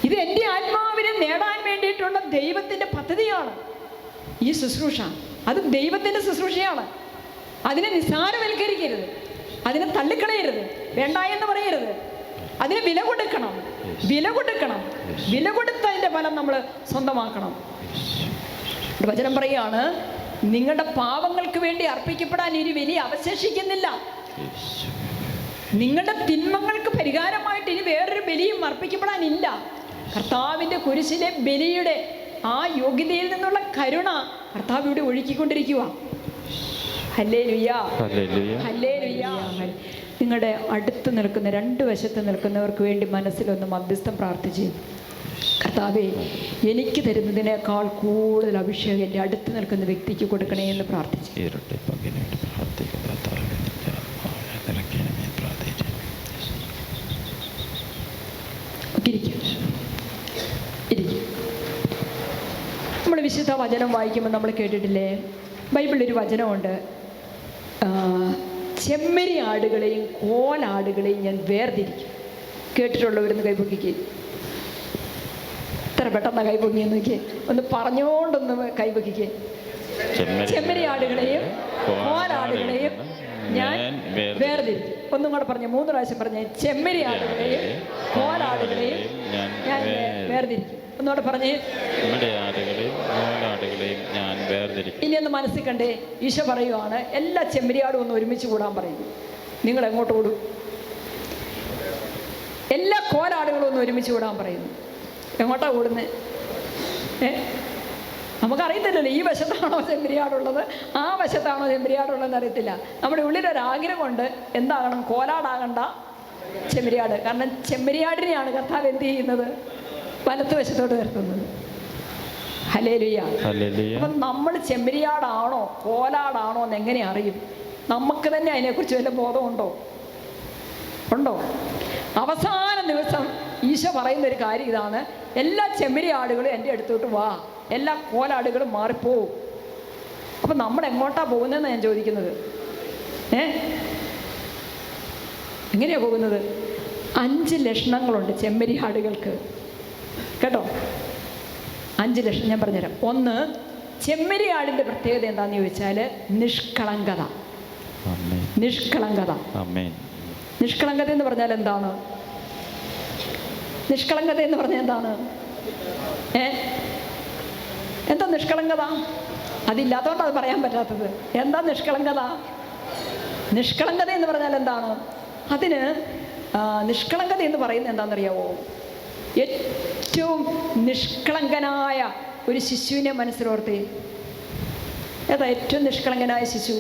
ഇത് എൻ്റെ ആത്മാവിനെ നേടാൻ വേണ്ടിയിട്ടുള്ള ദൈവത്തിൻ്റെ പദ്ധതിയാണ് ഈ ശുശ്രൂഷ. അത് ദൈവത്തിൻ്റെ ശുശ്രൂഷയാണ്. അതിനെ നിസ്സാരവൽക്കരിക്കരുത്, അതിനെ തള്ളിക്കളയരുത്, വേണ്ട എന്ന് പറയരുത്. അതിന് വില കൊടുക്കണം. വില കൊടുത്ത് അതിൻ്റെ ഫലം നമ്മൾ സ്വന്തമാക്കണം. വചനം പറയുകയാണ്, നിങ്ങളുടെ പാപങ്ങൾക്ക് വേണ്ടി അർപ്പിക്കപ്പെടാൻ ഇനി ബലി അവശേഷിക്കുന്നില്ല. നിങ്ങളുടെ തിന്മകൾക്ക് പരിഹാരമായിട്ട് ഇനി വേറൊരു ബലിയും അർപ്പിക്കപ്പെടാനില്ല. കർത്താവിൻ്റെ കുരിശിലെ ബലിയുടെ ആ യോഗ്യതയിൽ നിന്നുള്ള കരുണ കർത്താവ് ഇവിടെ ഒഴുക്കിക്കൊണ്ടിരിക്കുക. Hallelujah, hallelujah. നിങ്ങളുടെ അടുത്ത് നിൽക്കുന്ന, രണ്ട് വശത്ത് നിൽക്കുന്നവർക്ക് വേണ്ടി മനസ്സിലൊന്ന് മധ്യസ്ഥം പ്രാർത്ഥിച്ച്, കർത്താവേ, എനിക്ക് തരുന്നതിനേക്കാൾ കൂടുതൽ അഭിഷേകം എൻ്റെ അടുത്ത് നിൽക്കുന്ന വ്യക്തിക്ക് കൊടുക്കണേ എന്ന് പ്രാർത്ഥിച്ചു. നമ്മൾ വിശുദ്ധ വചനം വായിക്കുമ്പോൾ നമ്മൾ കേട്ടിട്ടില്ലേ? ബൈബിളിലൊരു വചനമുണ്ട്, ചെമ്മരി ആടുകളെയും കോലാടുകളെയും ഞാൻ വേർതിരിക്കും. കേട്ടിട്ടുള്ളവരൊന്ന് കൈപൊക്കിക്ക്. ഇത്ര പെട്ടെന്ന് കൈപൊക്കിയെന്ന് നോക്കിയേ. ഒന്ന് പറഞ്ഞുകൊണ്ടൊന്ന് കൈപൊക്കിക്ക്. ചെമ്മരി ആടുകളെയും കോലാടുകളെയും ഞാൻ വേർതിരിക്കും. ഒന്നും കൂടെ പറഞ്ഞേ, 3 പ്രാവശ്യം പറഞ്ഞേ. ചെമ്മരി ആടുകളെയും കോലാടുകളെയും ഞാൻ വേർതിരിക്കും. ഒന്നുകൂടെ പറഞ്ഞേ. ഇനി ഒന്ന് മനസ്സിൽ കണ്ടേ. ഈശോ പറയുവാണ്, എല്ലാ ചെമ്മരിയാടും ഒന്ന് ഒരുമിച്ച് കൂടാൻ പറയുന്നു. നിങ്ങൾ എങ്ങോട്ട് കൂടും? എല്ലാ കോലാടുകളും ഒന്ന് ഒരുമിച്ച് കൂടാൻ പറയുന്നു. എങ്ങോട്ടാ കൂടുന്നത്? നമുക്കറിയത്തില്ലല്ലോ ഈ വശത്താണോ ചെമ്മരിയാടുള്ളത്, ആ വശത്താണോ ചെമ്മരിയാടുള്ളതെന്ന് അറിയത്തില്ല. നമ്മുടെ ഉള്ളിലൊരാഗ്രഹമുണ്ട്, എന്താകണം? കോലാടാകണ്ട, ചെമ്മരിയാട്. കാരണം ചെമ്മരിയാടിനെയാണ് കർത്താവ് എന്ത് ചെയ്യുന്നത്? വലത്ത് വശത്തോട്ട് നിർത്തുന്നത്. ഹല്ലേലൂയ. അപ്പം നമ്മൾ ചെമ്മരിയാടാണോ കോലാടാണോ എന്ന് എങ്ങനെ അറിയും? നമുക്ക് തന്നെ അതിനെക്കുറിച്ച് വല്ല ബോധമുണ്ടോ? ഉണ്ടോ? അവസാന ദിവസം ഈശോ പറയുന്നൊരു കാര്യം ഇതാണ്, എല്ലാ ചെമ്മരിയാടുകളും എൻ്റെ അടുത്തോട്ട് വാ, എല്ലാ കോലാടുകളും മാറിപ്പോവും. അപ്പം നമ്മൾ എങ്ങോട്ടാണ് പോകുന്നതെന്ന് ഞാൻ ചോദിക്കുന്നത്. എങ്ങനെയാണ് പോകുന്നത്? 5 ലക്ഷണങ്ങളുണ്ട് ചെമ്മരിയാടുകൾക്ക്, കേട്ടോ. 5 ലക്ഷണം ഞാൻ പറഞ്ഞുതരാം. 1, ചെമ്മരിയാടിൻ്റെ പ്രത്യേകത എന്താണെന്ന് ചോദിച്ചാൽ നിഷ്കളങ്കത. നിഷ്കളങ്കത. നിഷ്കളങ്കത എന്ന് പറഞ്ഞാൽ എന്താണ്? നിഷ്കളങ്കത എന്ന് പറഞ്ഞാൽ എന്താണ്? എന്താ നിഷ്കളങ്കത? അതില്ലാത്തതുകൊണ്ട് അത് പറയാൻ പറ്റാത്തത്. എന്താ നിഷ്കളങ്കത? നിഷ്കളങ്കത എന്ന് പറഞ്ഞാൽ എന്താണ്? അതിന് നിഷ്കളങ്കത എന്ന് പറയുന്നത് എന്താണെന്നറിയാവോ? ഏറ്റവും നിഷ്കളങ്കനായ ഒരു ശിശുവിനെ മനസ്സിലോർത്തേ. ഏതാ ഏറ്റവും നിഷ്കളങ്കനായ ശിശു?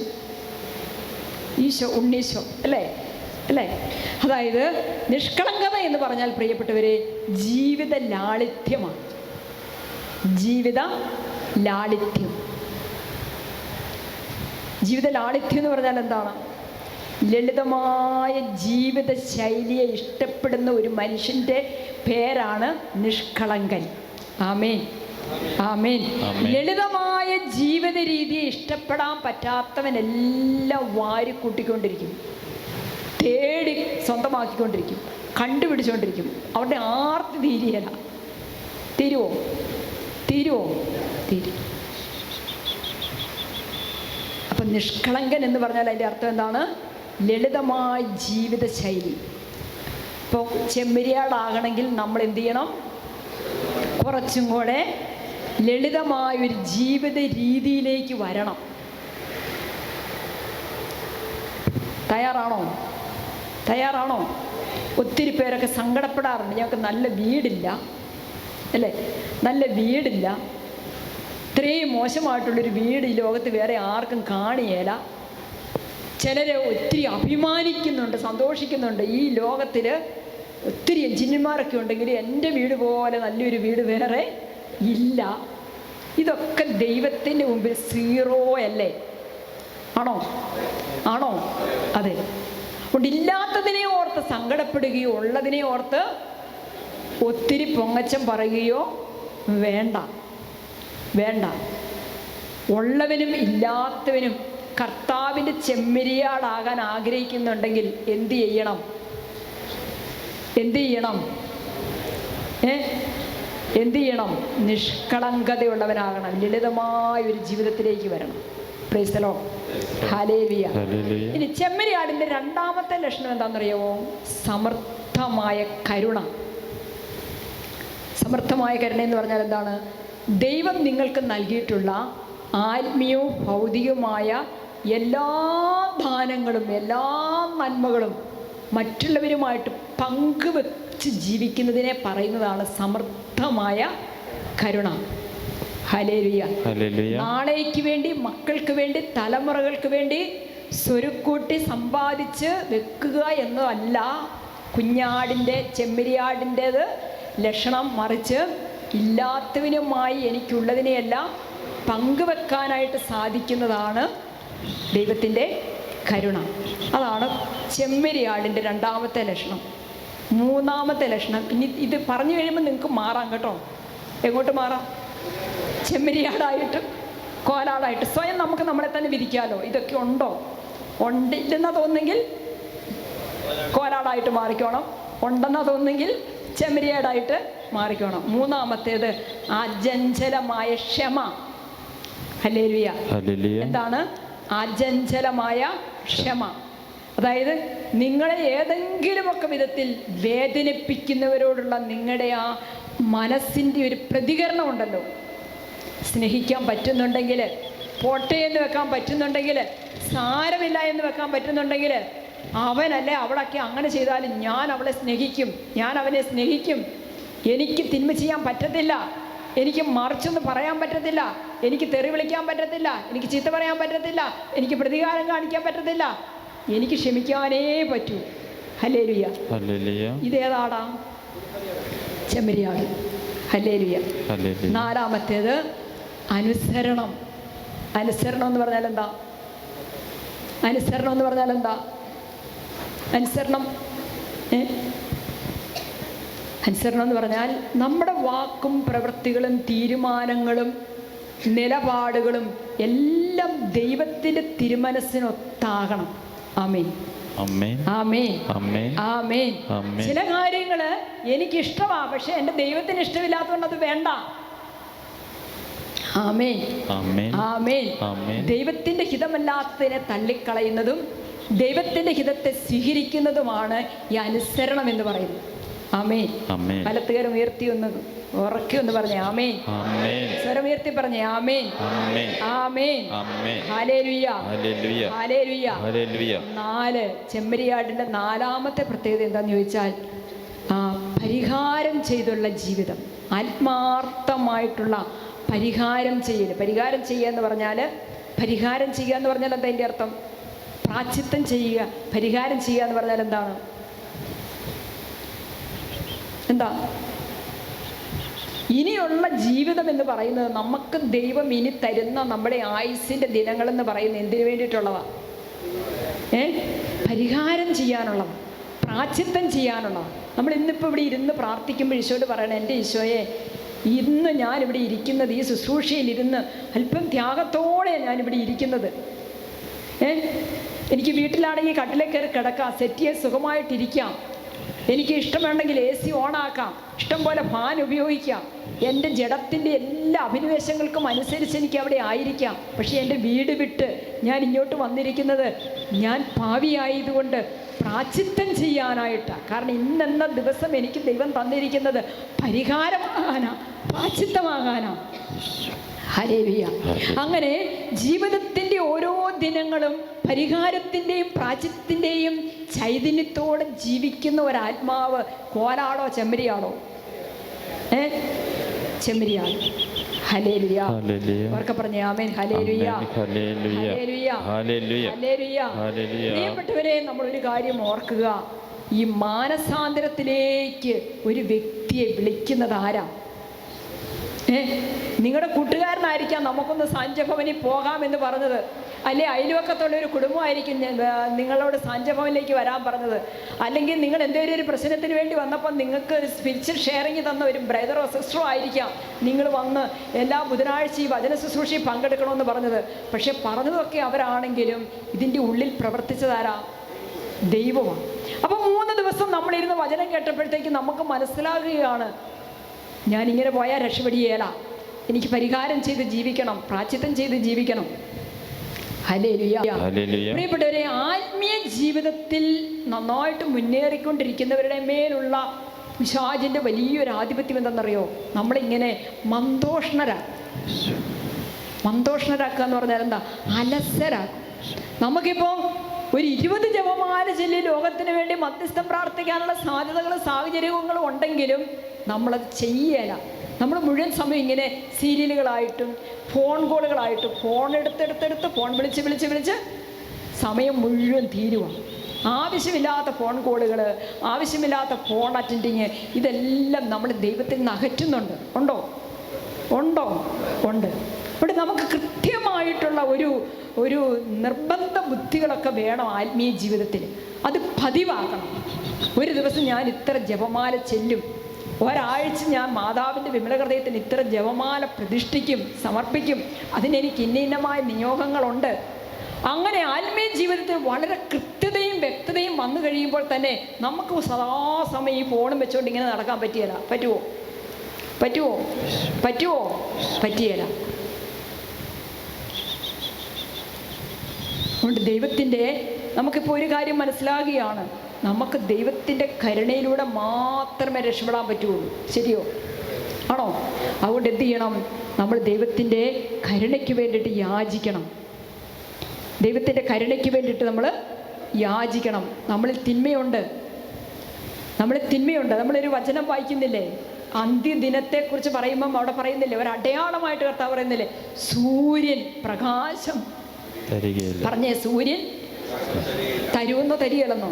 ഈശോ, ഉണ്ണീശോ അല്ലേ? അതായത് നിഷ്കളങ്കത എന്ന് പറഞ്ഞാൽ പ്രിയപ്പെട്ടവരെ ജീവിത ലാളിത്യമാണ്. ജീവിത ലാളിത്യം. ജീവിത ലാളിത്യം എന്ന് പറഞ്ഞാൽ എന്താണ്? ലളിതമായ ജീവിത ശൈലിയെ ഇഷ്ടപ്പെടുന്ന ഒരു മനുഷ്യൻ്റെ പേരാണ് നിഷ്കളങ്കൻ. ആമേൻ, ആമേൻ. ലളിതമായ ജീവിത രീതിയെ ഇഷ്ടപ്പെടാൻ പറ്റാത്തവനെല്ലാം വാരിക്കൂട്ടിക്കൊണ്ടിരിക്കും, തേടി സ്വന്തമാക്കിക്കൊണ്ടിരിക്കും, കണ്ടുപിടിച്ചുകൊണ്ടിരിക്കും. അവരുടെ ആർത്തി തീരുമോ? തീരും. അപ്പം നിഷ്കളങ്കൻ എന്ന് പറഞ്ഞാൽ അതിൻ്റെ അർത്ഥം എന്താണ്? ലളിതമായ ജീവിതശൈലി. ഇപ്പോൾ ചെമ്മരിയാടാകണമെങ്കിൽ നമ്മൾ എന്ത് ചെയ്യണം? കുറച്ചും കൂടെ ലളിതമായൊരു ജീവിത രീതിയിലേക്ക് വരണം. തയ്യാറാണോ? തയ്യാറാണോ? ഒത്തിരി പേരൊക്കെ സങ്കടപ്പെടാറുണ്ട്, ഞങ്ങൾക്ക് നല്ല വീടില്ല അല്ലേ, നല്ല വീടില്ല, ഇത്രയും മോശമായിട്ടുള്ളൊരു വീട് ഈ ലോകത്ത് വേറെ ആർക്കും കാണിയേല. ചിലർ ഒത്തിരി അഭിമാനിക്കുന്നുണ്ട്, സന്തോഷിക്കുന്നുണ്ട്, ഈ ലോകത്തിൽ ഒത്തിരി എഞ്ചിനീയർമാരൊക്കെ ഉണ്ടെങ്കിൽ എൻ്റെ വീട് പോലെ നല്ലൊരു വീട് വേറെ ഇല്ല. ഇതൊക്കെ ദൈവത്തിൻ്റെ മുമ്പിൽ സീറോ അല്ലേ? ആണോ? ആണോ? അതെ. അതുകൊണ്ട് ഇല്ലാത്തതിനെ ഓർത്ത് സങ്കടപ്പെടുകയോ ഉള്ളതിനെ ഓർത്ത് ഒത്തിരി പൊങ്ങച്ചം പറയുകയോ വേണ്ട. വേണ്ട. ഉള്ളവനും ഇല്ലാത്തവനും കർത്താവിൻ്റെ ചെമ്മരിയാടാകാൻ ആഗ്രഹിക്കുന്നുണ്ടെങ്കിൽ എന്ത് ചെയ്യണം? എന്ത് ചെയ്യണം? എന്ത് ചെയ്യണം? നിഷ്കളങ്കതയുള്ളവനാകണം, ലളിതമായ ഒരു ജീവിതത്തിലേക്ക് വരണം. Price the lord. ഹല്ലേലൂയ. ഇനി ചെമ്മരിയാടിൻ്റെ രണ്ടാമത്തെ ലക്ഷണം എന്താണെന്നറിയാമോ? സമർത്ഥമായ കരുണ. സമർത്ഥമായ കരുണ എന്ന് പറഞ്ഞാൽ എന്താണ്? ദൈവം നിങ്ങൾക്ക് നൽകിയിട്ടുള്ള ആത്മീയവും ഭൗതികവുമായ എല്ലാ ദാനങ്ങളും എല്ലാ നന്മകളും മറ്റുള്ളവരുമായിട്ട് പങ്കുവെച്ച് ജീവിക്കുന്നതിനെ പറയുന്നതാണ് സമർത്ഥമായ കരുണ. ഹല്ലേലൂയ. നാളേക്ക് വേണ്ടി, മക്കൾക്ക് വേണ്ടി, തലമുറകൾക്ക് വേണ്ടി സ്വരുക്കൂട്ടി സമ്പാദിച്ച് വെക്കുക എന്നതല്ല കുഞ്ഞാടിൻ്റെ, ചെമ്മരിയാടിൻ്റേത് ലക്ഷണം. മറിച്ച് ഇല്ലാത്തവനുമായി എനിക്കുള്ളതിനെയെല്ലാം പങ്കുവെക്കാനായിട്ട് സാധിക്കുന്നതാണ് ദൈവത്തിൻ്റെ കരുണ. അതാണ് ചെമ്മരിയാടിൻ്റെ രണ്ടാമത്തെ ലക്ഷണം. മൂന്നാമത്തെ ലക്ഷണം, ഇനി ഇത് പറഞ്ഞു കഴിയുമ്പോൾ നിങ്ങൾക്ക് മാറാം കേട്ടോ. എങ്ങോട്ട് മാറാം? ചെമ്മരിയാടായിട്ട് കോലാടായിട്ട് സ്വയം നമുക്ക് നമ്മളെ തന്നെ വിധിക്കാമല്ലോ. ഇതൊക്കെ ഉണ്ടോ? ഉണ്ടില്ലെന്നാ തോന്നുന്നെങ്കിൽ കോലാടായിട്ട് മാറിക്കോണം, ഉണ്ടെന്നാ തോന്നുന്നെങ്കിൽ ചെമ്മരിയാടായിട്ട് മാറിക്കോണം. മൂന്നാമത്തേത് അചഞ്ചലമായ ക്ഷമ. ഹല്ലേലൂയ. എന്താണ് അചഞ്ചലമായ ക്ഷമ? അതായത് നിങ്ങളെ ഏതെങ്കിലുമൊക്കെ വിധത്തിൽ വേദനിപ്പിക്കുന്നവരോടുള്ള നിങ്ങളുടെ ആ മനസ്സിൻ്റെ ഒരു പ്രതികരണം ഉണ്ടല്ലോ, സ്നേഹിക്കാൻ പറ്റുന്നുണ്ടെങ്കിൽ, പോട്ടെ എന്ന് വെക്കാൻ പറ്റുന്നുണ്ടെങ്കിൽ, സാരമില്ല എന്ന് വെക്കാൻ പറ്റുന്നുണ്ടെങ്കിൽ, അവനല്ലേ അവളൊക്കെ അങ്ങനെ ചെയ്താലും ഞാൻ അവളെ സ്നേഹിക്കും, ഞാൻ അവനെ സ്നേഹിക്കും, എനിക്ക് തിന്മ ചെയ്യാൻ പറ്റത്തില്ല, എനിക്ക് മറിച്ചൊന്ന് പറയാൻ പറ്റത്തില്ല, എനിക്ക് തെറി വിളിക്കാൻ പറ്റത്തില്ല, എനിക്ക് ചീത്ത പറയാൻ പറ്റത്തില്ല, എനിക്ക് പ്രതികാരം കാണിക്കാൻ പറ്റത്തില്ല, എനിക്ക് ക്ഷമിക്കാനേ പറ്റൂ. ഹല്ലേലൂയ. ഇതേതാടാ? ചെമ്മരിയാട്. ഹല്ലേലൂയ. നാലാമത്തേത് അനുസരണം. അനുസരണം എന്ന് പറഞ്ഞാൽ എന്താ? അനുസരണം എന്ന് പറഞ്ഞാൽ എന്താ? അനുസരണം അനുസരണം എന്ന് പറഞ്ഞാൽ നമ്മുടെ വാക്കും പ്രവൃത്തികളും തീരുമാനങ്ങളും നിലപാടുകളും എല്ലാം ദൈവത്തിൻ്റെ തിരുമനസ്സിനൊത്താകണം. ആമേൻ. ആമേൻ. ആമേൻ. ചില കാര്യങ്ങൾ എനിക്കിഷ്ടമാണ്, പക്ഷെ എൻ്റെ ദൈവത്തിന് ഇഷ്ടമില്ലാത്തതുകൊണ്ട് അത് വേണ്ട. ആമേൻ. ആമേൻ. ദൈവത്തിൻ്റെ ഹിതമല്ലാത്തതിനെ തള്ളിക്കളയുന്നതും ദൈവത്തിൻ്റെ ഹിതത്തെ സ്വീകരിക്കുന്നതുമാണ് ഈ അനുസരണം എന്ന് പറയുന്നത്. ആമേൻ. പലത്തുകാരും ഉയർത്തി ഒന്ന് ഉറക്കി ഒന്ന് പറഞ്ഞേ ആമേൻ. സ്വരം ഉയർത്തി പറഞ്ഞേ ആമേൻ. ആമേൻ. ഹല്ലേലൂയ. ഹല്ലേലൂയ. 4 ചെമ്മരിയാടിൻ്റെ നാലാമത്തെ പ്രത്യേകത എന്താണെന്ന് ചോദിച്ചാൽ പരിഹാരം ചെയ്തുള്ള ജീവിതം. ആത്മാർത്ഥമായിട്ടുള്ള പരിഹാരം ചെയ്യൽ. പരിഹാരം ചെയ്യുക എന്ന് പറഞ്ഞാൽ, പരിഹാരം ചെയ്യുക എന്ന് പറഞ്ഞാൽ എന്താ അതിൻ്റെ അർത്ഥം? പ്രായശ്ചിത്തം ചെയ്യുക. പരിഹാരം ചെയ്യുക എന്ന് പറഞ്ഞാൽ എന്താണ്? എന്താ? ഇനിയുള്ള ജീവിതം എന്ന് പറയുന്നത് നമുക്ക് ദൈവം ഇനി തരുന്ന നമ്മുടെ ആയുസ്സിൻ്റെ ദിനങ്ങളെന്ന് പറയുന്നത് എന്തിനു വേണ്ടിയിട്ടുള്ളതാണ്? പരിഹാരം ചെയ്യാനുള്ളതാണ്, പ്രായശ്ചിത്തം ചെയ്യാനുള്ളതാണ്. നമ്മൾ ഇന്നിപ്പോൾ ഇവിടെ ഇരുന്ന് പ്രാർത്ഥിക്കുമ്പോൾ ഈശോയോട് പറയണം, എൻ്റെ ഈശോയെ, ഇന്ന് ഞാനിവിടെ ഇരിക്കുന്നത്, ഈ ശുശ്രൂഷയിലിരുന്ന് അല്പം ത്യാഗത്തോടെയാണ് ഞാനിവിടെ ഇരിക്കുന്നത്. എനിക്ക് വീട്ടിലാണെങ്കിൽ കട്ടിലേക്ക് കയറി കിടക്കാം, സെറ്റിയെ സുഖമായിട്ടിരിക്കാം. എനിക്ക് ഇഷ്ടമുണ്ടെങ്കിൽ AC ഓണാക്കാം, ഇഷ്ടം പോലെ ഫാൻ ഉപയോഗിക്കാം, എൻ്റെ ജഡത്തിൻ്റെ എല്ലാ അഭിനിവേശങ്ങൾക്കും അനുസരിച്ച് എനിക്ക് അവിടെ ആയിരിക്കാം. പക്ഷേ എൻ്റെ വീട് വിട്ട് ഞാൻ ഇങ്ങോട്ട് വന്നിരിക്കുന്നത് ഞാൻ പാപിയായതുകൊണ്ട് പ്രായശ്ചിത്തം ചെയ്യാനായിട്ടാണ്. കാരണം ഇന്നെന്ന ദിവസം എനിക്ക് ദൈവം തന്നിരിക്കുന്നത് പരിഹാരമാകാനാ, പ്രായശ്ചിത്തമാകാനാ. ഹല്ലേലൂയ. അങ്ങനെ ജീവിതത്തിൻ്റെ ഓരോ ദിനങ്ങളും പരിഹാരത്തിൻ്റെയും പ്രായശ്ചിത്തത്തിൻ്റെയും ചൈതന്യത്തോടെ ജീവിക്കുന്ന ഒരാത്മാവ് കോലാടോ ചെമ്മരിയാടോ? ചെമ്മരിയാട്. ഹല്ലേലൂയ. ഉറക്കെ പറഞ്ഞേ ആമേൻ. ഹല്ലേലൂയ. ഹല്ലേലൂയ. ഹല്ലേലൂയ. പ്രിയപ്പെട്ടവരെ, നമ്മളൊരു കാര്യം ഓർക്കുക, ഈ മാനസാന്തരത്തിലേക്ക് ഒരു വ്യക്തിയെ വിളിക്കുന്നത് ആരാ? നിങ്ങളുടെ കൂട്ടുകാരനായിരിക്കാം നമുക്കൊന്ന് സാന്ത്വഭവനിൽ പോകാമെന്ന് പറഞ്ഞത്, അല്ലെ അയൽവക്കത്തുള്ള ഒരു കുടുംബമായിരിക്കും നിങ്ങളോട് സാന്ത്വഭവനിലേക്ക് വരാൻ പറഞ്ഞത്, അല്ലെങ്കിൽ നിങ്ങൾ എന്തെങ്കിലും ഒരു പ്രശ്നത്തിന് വേണ്ടി വന്നപ്പോൾ നിങ്ങൾക്ക് സ്പിരിച്വൽ ഷെയറിങ് തന്ന ഒരു ബ്രദറോ സിസ്റ്ററോ ആയിരിക്കാം നിങ്ങൾ വന്ന് എല്ലാ ബുധനാഴ്ചയും വചന ശുശ്രൂഷയിൽ പങ്കെടുക്കണമെന്ന് പറഞ്ഞത്. പക്ഷെ പറഞ്ഞതൊക്കെ അവരാണെങ്കിലും ഇതിൻ്റെ ഉള്ളിൽ പ്രവർത്തിച്ചതാരാ? ദൈവമാണ്. അപ്പം 3 ദിവസം നമ്മളിരുന്ന് വചനം കേട്ടപ്പോഴത്തേക്ക് നമുക്ക് മനസ്സിലാകുകയാണ്, ഞാനിങ്ങനെ പോയാൽ രക്ഷപ്പെടുകയില്ല, എനിക്ക് പരിഹാരം ചെയ്ത് ജീവിക്കണം, പ്രായശ്ചിത്തം ചെയ്ത് ജീവിക്കണം. ഹല്ലേലൂയ. പ്രിയപ്പെട്ടവരെ, ആത്മീയ ജീവിതത്തിൽ നന്നായിട്ട് മുന്നേറിക്കൊണ്ടിരിക്കുന്നവരുടെ മേലുള്ള പിശാചിൻ്റെ വലിയൊരു ആധിപത്യം എന്തെന്നറിയോ? നമ്മളിങ്ങനെ മന്ദോഷണരാക്കുക എന്ന് പറഞ്ഞാൽ എന്താ? അലസരാക്കും. നമുക്കിപ്പോൾ ഒരു 20 ജപമാല ചൊല്ലി ലോകത്തിന് വേണ്ടി മധ്യസ്ഥം പ്രാർത്ഥിക്കാനുള്ള സാധ്യതകളും സാഹചര്യങ്ങളും ഉണ്ടെങ്കിലും നമ്മളത് ചെയ്യല. നമ്മൾ മുഴുവൻ സമയം ഇങ്ങനെ സീരിയലുകളായിട്ടും ഫോൺ കോളുകളായിട്ടും ഫോൺ എടുത്തെടുത്ത് ഫോൺ വിളിച്ച് സമയം മുഴുവൻ തീരുവാണ്. ആവശ്യമില്ലാത്ത ഫോൺ കോളുകൾ, ആവശ്യമില്ലാത്ത ഫോൺ അറ്റൻഡിങ്, ഇതെല്ലാം നമ്മൾ ദൈവത്തിൽ നിന്ന് അകറ്റുന്നുണ്ട്. ഉണ്ടോ? ഉണ്ട്. ഇവിടെ നമുക്ക് കൃത്യമായിട്ടുള്ള ഒരു നിർബന്ധ ബുദ്ധികളൊക്കെ വേണം ആത്മീയ ജീവിതത്തിൽ. അത് പതിവാക്കണം. ഒരു ദിവസം ഞാൻ ഇത്ര ജപമാല ചെല്ലും, ഒരാഴ്ച ഞാൻ മാതാവിൻ്റെ വിമലഹൃദയത്തിന് ഇത്ര ജപമാല പ്രതിഷ്ഠിക്കും, സമർപ്പിക്കും, അതിനെനിക്ക് ഇന്നമായ നിയോഗങ്ങളുണ്ട്. അങ്ങനെ ആത്മീയ ജീവിതത്തിൽ വളരെ കൃത്യതയും വ്യക്തതയും വന്നു കഴിയുമ്പോൾ തന്നെ നമുക്ക് സദാസമയം ഈ ഫോണും വെച്ചുകൊണ്ട് ഇങ്ങനെ നടക്കാൻ പറ്റിയല്ല. പറ്റുമോ? പറ്റിയല്ല. അതുകൊണ്ട് ദൈവത്തിൻ്റെ നമുക്കിപ്പോൾ ഒരു കാര്യം മനസ്സിലാകുകയാണ്, നമുക്ക് ദൈവത്തിൻ്റെ കരുണയിലൂടെ മാത്രമേ രക്ഷപ്പെടാൻ പറ്റുള്ളൂ. ശരിയോ? ആണോ? അതുകൊണ്ട് എന്ത് ചെയ്യണം? നമ്മൾ ദൈവത്തിൻ്റെ കരുണയ്ക്ക് വേണ്ടിയിട്ട് യാചിക്കണം. ദൈവത്തിൻ്റെ കരുണയ്ക്ക് വേണ്ടിയിട്ട് നമ്മൾ യാചിക്കണം. നമ്മളിൽ തിന്മയുണ്ട്. നമ്മളൊരു വചനം വായിക്കുന്നില്ലേ? അന്ത്യദിനത്തെക്കുറിച്ച് പറയുമ്പം അവിടെ പറയുന്നില്ലേ, ഒരു അടയാളമായിട്ട് കർത്താവ് പറയുന്നില്ലേ, സൂര്യൻ പ്രകാശം പറഞ്ഞേ. സൂര്യൻ തരുമെന്നോ തരികയില്ലെന്നോ?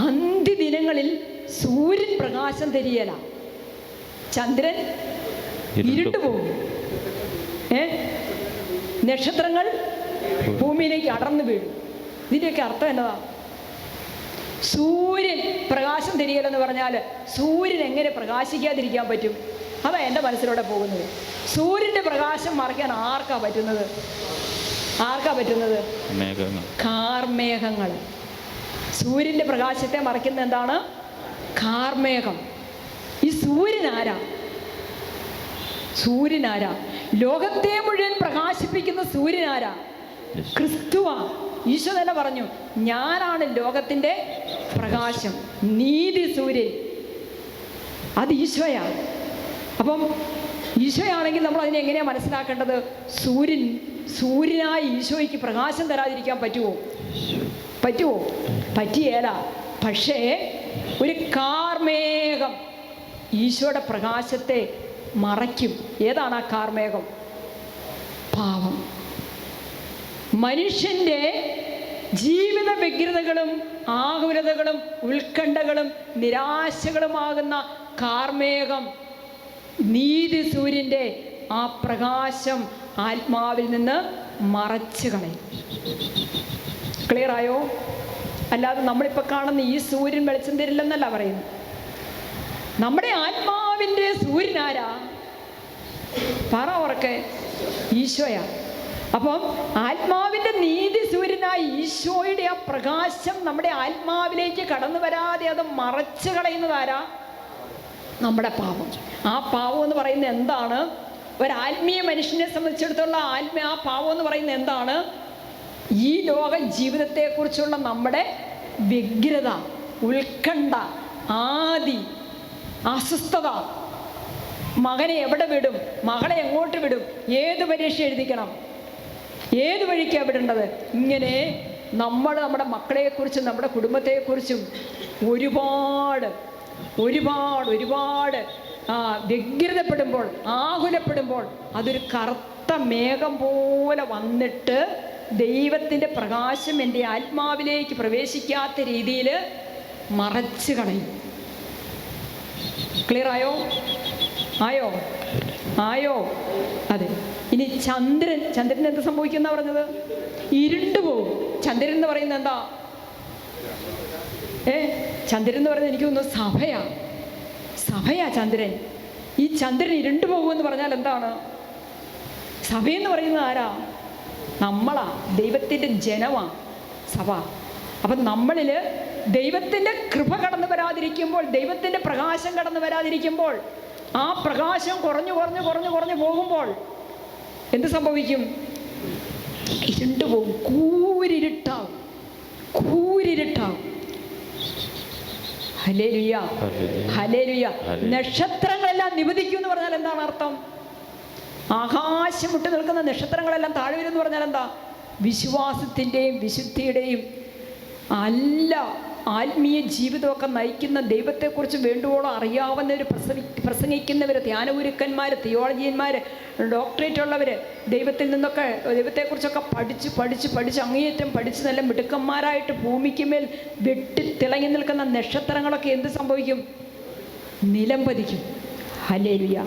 അന്ത്യദിനങ്ങളിൽ സൂര്യൻ പ്രകാശം തരികയില്ല, ചന്ദ്രൻ ഇരുട്ടു പോകും, നക്ഷത്രങ്ങൾ ഭൂമിയിലേക്ക് അടർന്നു വീഴും. ഇതിൻ്റെയൊക്കെ അർത്ഥം എന്നതാ? സൂര്യൻ പ്രകാശം തരികയില്ലെന്ന് പറഞ്ഞാൽ സൂര്യൻ എങ്ങനെ പ്രകാശിക്കാതിരിക്കാൻ പറ്റും? അതാ എൻ്റെ മനസ്സിലൂടെ പോകുന്നത്. സൂര്യൻ്റെ പ്രകാശം മറയ്ക്കാൻ ആർക്കാ പറ്റുന്നത്? കാർമേഘങ്ങൾ. സൂര്യൻ്റെ പ്രകാശത്തെ മറയ്ക്കുന്ന എന്താണ്? കാർമേഘം. ഈ സൂര്യനാരാ? ലോകത്തെ മുഴുവൻ പ്രകാശിപ്പിക്കുന്ന സൂര്യനാരാ? ക്രിസ്തുവാ. ഈശോ തന്നെ പറഞ്ഞു, ഞാനാണ് ലോകത്തിൻ്റെ പ്രകാശം. നീതി സൂര്യൻ, അത് ഈശോയാ. അപ്പം ഈശോയാണെങ്കിൽ നമ്മൾ അതിനെ എങ്ങനെയാണ് മനസ്സിലാക്കേണ്ടത്? സൂര്യനായ ഈശോയ്ക്ക് പ്രകാശം തരാതിരിക്കാൻ പറ്റുമോ? പറ്റിയേല. പക്ഷേ ഒരു കാർമേഘം ഈശോയുടെ പ്രകാശത്തെ മറയ്ക്കും. ഏതാണ് ആ കാർമേഘം? പാപം. മനുഷ്യൻ്റെ ജീവിത വ്യഗ്രതകളും ആകുലതകളും ഉത്കണ്ഠകളും നിരാശകളുമാകുന്ന കാർമേഘം, നീതി സൂര്യൻ്റെ ആ പ്രകാശം ആത്മാവിൽ നിന്ന് മറച്ചു കളയും. ക്ലിയറായോ? അല്ലാതെ നമ്മളിപ്പോൾ കാണുന്ന ഈ സൂര്യൻ വെളിച്ചം തരില്ലെന്നല്ല പറയുന്നത്. നമ്മുടെ ആത്മാവിൻ്റെ സൂര്യനാരാ? പറ ഉറക്കെ. ഈശോയാ. അപ്പം ആത്മാവിൻ്റെ നീതി സൂര്യനായ ഈശോയുടെ ആ പ്രകാശം നമ്മുടെ ആത്മാവിലേക്ക് കടന്നു വരാതെ അത് മറച്ചു കളയുന്നതാരാ? നമ്മുടെ പാപം. ആ പാപം എന്ന് പറയുന്നത് എന്താണ്? ഒരാത്മീയ മനുഷ്യനെ സംബന്ധിച്ചിടത്തോളം ആ പാപം എന്ന് പറയുന്നത് എന്താണ്? ഈ ലോക ജീവിതത്തെക്കുറിച്ചുള്ള നമ്മുടെ വ്യഗ്രത, ഉത്കണ്ഠ, ആദി, അസ്വസ്ഥത. മകനെ എവിടെ വിടും? മകളെ എങ്ങോട്ട് വിടും? ഏത് പരീക്ഷ എഴുതിക്കണം? ഏത് വഴിക്കാണ് വിടേണ്ടത്? ഇങ്ങനെ നമ്മുടെ മക്കളെക്കുറിച്ചും നമ്മുടെ കുടുംബത്തെക്കുറിച്ചും ഒരുപാട് വ്യഗ്രതപ്പെടുമ്പോൾ, ആകുലപ്പെടുമ്പോൾ അതൊരു കറുത്ത മേഘം പോലെ വന്നിട്ട് ദൈവത്തിൻ്റെ പ്രകാശം എൻ്റെ ആത്മാവിലേക്ക് പ്രവേശിക്കാത്ത രീതിയിൽ മറച്ചു കളയും. ക്ലിയർ ആയോ? അതെ. ഇനി ചന്ദ്രൻ എന്ത് സംഭവിക്കുന്ന പറഞ്ഞത്? ഇരുണ്ടു പോകും. ചന്ദ്രൻ എന്ന് പറയുന്നത് എന്താ? ചന്ദ്രൻ എന്ന് പറയുന്നത് എനിക്ക് തോന്നുന്നു സഭയാ ചന്ദ്രൻ. ഈ ചന്ദ്രൻ ഇരുണ്ടു പോകുമെന്ന് പറഞ്ഞാൽ എന്താണ്? സഭയെന്ന് പറയുന്നത് ആരാ? നമ്മളാ. ദൈവത്തിൻ്റെ ജനമാണ് സഭ. അപ്പം നമ്മളിൽ ദൈവത്തിൻ്റെ കൃപ കടന്നു വരാതിരിക്കുമ്പോൾ, ദൈവത്തിൻ്റെ പ്രകാശം കടന്നു വരാതിരിക്കുമ്പോൾ, ആ പ്രകാശം കുറഞ്ഞു പോകുമ്പോൾ എന്ത് സംഭവിക്കും? ഇരുണ്ടു പോകും. കൂരിരുട്ടാവും. Hallelujah, hallelujah. നക്ഷത്രങ്ങളെല്ലാം നിവദിക്കും എന്ന് പറഞ്ഞാൽ എന്താണ് അർത്ഥം? ആകാശം വിട്ടു നിൽക്കുന്ന നക്ഷത്രങ്ങളെല്ലാം താഴെ വരും എന്ന് പറഞ്ഞാൽ എന്താ? വിശ്വാസത്തിൻ്റെയും വിശുദ്ധിയുടെയും അല്ല, ആത്മീയ ജീവിതമൊക്കെ നയിക്കുന്ന, ദൈവത്തെക്കുറിച്ച് വേണ്ടുവോളം അറിയാവുന്നവർ, പ്രസംഗിക്കുന്നവർ, ധ്യാനഗുരുക്കന്മാർ, തിയോളജിയന്മാർ, ഡോക്ടറേറ്റ് ഉള്ളവർ, ദൈവത്തെക്കുറിച്ചൊക്കെ പഠിച്ച് അങ്ങേയറ്റം പഠിച്ച് നല്ല മിടുക്കന്മാരായിട്ട് ഭൂമിക്കുമേൽ തിളങ്ങി നിൽക്കുന്ന നക്ഷത്രങ്ങളൊക്കെ എന്ത് സംഭവിക്കും? നിലം പതിക്കും. Hallelujah,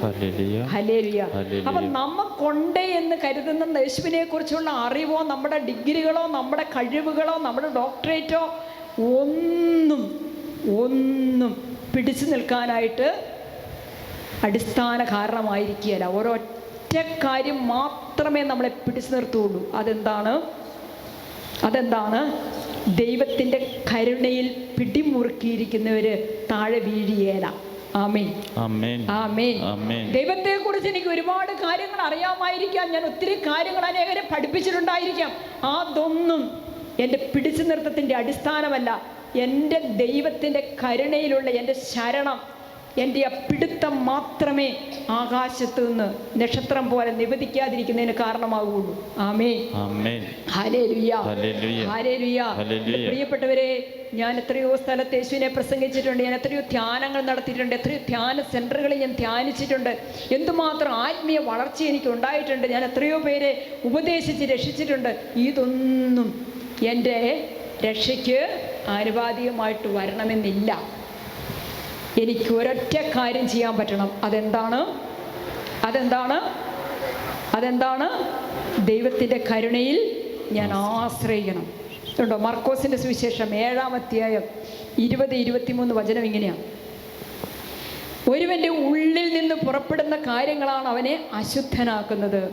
hallelujah. അപ്പം നമുക്കുണ്ട് എന്ന് കരുതുന്ന യേശുവിനെ കുറിച്ചുള്ള അറിവോ നമ്മുടെ ഡിഗ്രികളോ നമ്മുടെ കഴിവുകളോ നമ്മുടെ ഡോക്ടറേറ്റോ ഒന്നും പിടിച്ചു നിൽക്കാനായിട്ട് അടിസ്ഥാന കാരണമായിരിക്കുകയില്ല. ഒരൊറ്റ കാര്യം മാത്രമേ നമ്മളെ പിടിച്ചു നിർത്തുകയുള്ളൂ. അതെന്താണ്? ദൈവത്തിൻ്റെ കരുണയിൽ പിടിമുറുക്കിയിരിക്കുന്നവർ താഴെ വീഴിയേല. ആമേൻ, ആമേൻ. ദൈവത്തെക്കുറിച്ച് എനിക്ക് ഒരുപാട് കാര്യങ്ങൾ അറിയാമായിരിക്കാം, ഞാൻ ഒത്തിരി കാര്യങ്ങൾ അനേകരെ പഠിപ്പിച്ചിട്ടുണ്ടായിരിക്കാം. അതൊന്നും എൻ്റെ പിടിച്ചു നിർത്തത്തിൻ്റെ അടിസ്ഥാനമല്ല. എൻ്റെ ദൈവത്തിൻ്റെ കരുണയിലുള്ള എൻ്റെ ശരണം, എൻ്റെ ആ പിടുത്തം മാത്രമേ ആകാശത്ത് നിന്ന് നക്ഷത്രം പോലെ നിവദിക്കാതിരിക്കുന്നതിന് കാരണമാകുള്ളൂ. ആമേൻ, ഹല്ലേലൂയ, ഹല്ലേലൂയ. പ്രിയപ്പെട്ടവരെ, ഞാൻ എത്രയോ സ്ഥലത്ത് യേശുവിനെ പ്രസംഗിച്ചിട്ടുണ്ട്. ഞാൻ എത്രയോ ധ്യാനങ്ങൾ നടത്തിയിട്ടുണ്ട്. എത്രയോ ധ്യാന സെൻറ്ററുകളിൽ ഞാൻ ധ്യാനിച്ചിട്ടുണ്ട്. എന്തുമാത്രം ആത്മീയ വളർച്ച എനിക്ക് ഉണ്ടായിട്ടുണ്ട്. ഞാൻ എത്രയോ പേരെ ഉപദേശിച്ച് രക്ഷിച്ചിട്ടുണ്ട്. ഇതൊന്നും എൻ്റെ രക്ഷയ്ക്ക് ആനുപാതികമായിട്ട് വരണമെന്നില്ല. എനിക്ക് ഒരൊറ്റ കാര്യം ചെയ്യാൻ പറ്റണം. അതെന്താണ്? ദൈവത്തിൻ്റെ കരുണയിൽ ഞാൻ ആശ്രയിക്കണം. ഉണ്ടോ? മർക്കോസിൻ്റെ സുവിശേഷം 7-ാം അധ്യായം 20-23 വചനം ഇങ്ങനെയാണ്: ഒരുവൻ്റെ ഉള്ളിൽ നിന്ന് പുറപ്പെടുന്ന കാര്യങ്ങളാണ് അവനെ അശുദ്ധനാക്കുന്നത്.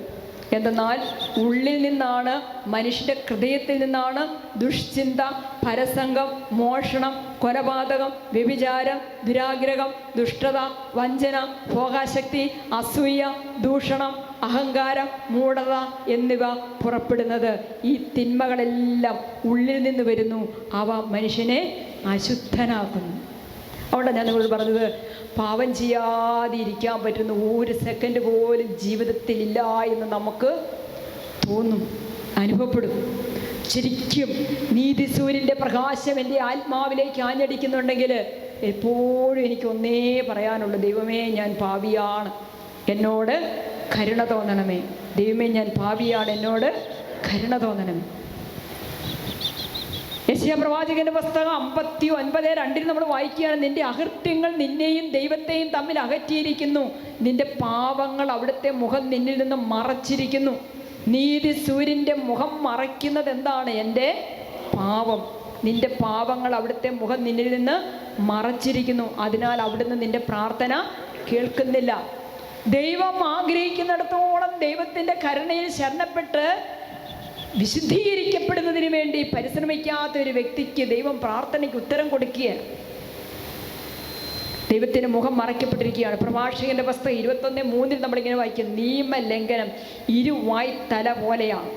എന്തെന്നാൽ ഉള്ളിൽ നിന്നാണ്, മനുഷ്യൻ്റെ ഹൃദയത്തിൽ നിന്നാണ് ദുഷ്ചിന്ത, പരസംഗം, മോഷണം, കൊലപാതകം, വ്യഭിചാരം, ദുരാഗ്രഹം, ദുഷ്ടത, വഞ്ചന, ഭോഗാശക്തി, അസൂയ, ദൂഷണം, അഹങ്കാരം, മൂഢത എന്നിവ പുറപ്പെടുന്നത്. ഈ തിന്മകളെല്ലാം ഉള്ളിൽ നിന്ന് വരുന്നു. അവ മനുഷ്യനെ അശുദ്ധനാക്കുന്നു. അവിടെ ഞാൻ നിങ്ങളോട് പറഞ്ഞത്, പാപം ചെയ്യാതെ ഇരിക്കാൻ പറ്റുന്ന ഒരു സെക്കൻഡ് പോലും ജീവിതത്തിലില്ല എന്ന് നമുക്ക് തോന്നും, അനുഭവപ്പെടും. ശരിക്കും നീതിസൂര്യൻ്റെ പ്രകാശം എൻ്റെ ആത്മാവിലേക്ക് ആഞ്ഞടിക്കുന്നുണ്ടെങ്കിൽ എപ്പോഴും എനിക്ക് ഒന്നേ പറയാനുള്ളൂ: ദൈവമേ, ഞാൻ പാപിയാണ്, എന്നോട് കരുണ തോന്നണമേ. ദൈവമേ, ഞാൻ പാപിയാണ്, എന്നോട് കരുണ തോന്നണമേ. യെശയ്യാ പ്രവാചകന്റെ പുസ്തകം 59:2 നമ്മൾ വായിക്കുകയാണ്: നിന്റെ അകൃത്യങ്ങൾ നിന്നെയും ദൈവത്തെയും തമ്മിൽ അകറ്റിയിരിക്കുന്നു, നിന്റെ പാപങ്ങൾ അവിടുത്തെ മുഖം നിന്നിൽ നിന്ന് മറച്ചിരിക്കുന്നു. നീതി സൂര്യൻ്റെ മുഖം മറയ്ക്കുന്നത് എന്താണ്? എൻ്റെ പാപം. നിന്റെ പാപങ്ങൾ അവിടുത്തെ മുഖം നിന്നിൽ നിന്ന് മറച്ചിരിക്കുന്നു. അതിനാൽ അവിടുന്ന് നിന്റെ പ്രാർത്ഥന കേൾക്കുന്നില്ല. ദൈവം ആഗ്രഹിക്കുന്നിടത്തോളം ദൈവത്തിൻ്റെ കരുണയിൽ ശരണപ്പെട്ട് വിശുദ്ധീകരിക്കപ്പെടുന്നതിന് വേണ്ടി പരിശ്രമിക്കാത്ത ഒരു വ്യക്തിക്ക് ദൈവം പ്രാർത്ഥനയ്ക്ക് ഉത്തരം കൊടുക്കുകയാണ്. ദൈവത്തിൻ്റെ മുഖം മറയ്ക്കപ്പെട്ടിരിക്കുകയാണ്. പ്രഭാഷകന്റെ പുസ്തകം 21:3 നമ്മളിങ്ങനെ വായിക്കും, നിയമലംഘനം ഇരുവായ് തല പോലെയാണ്,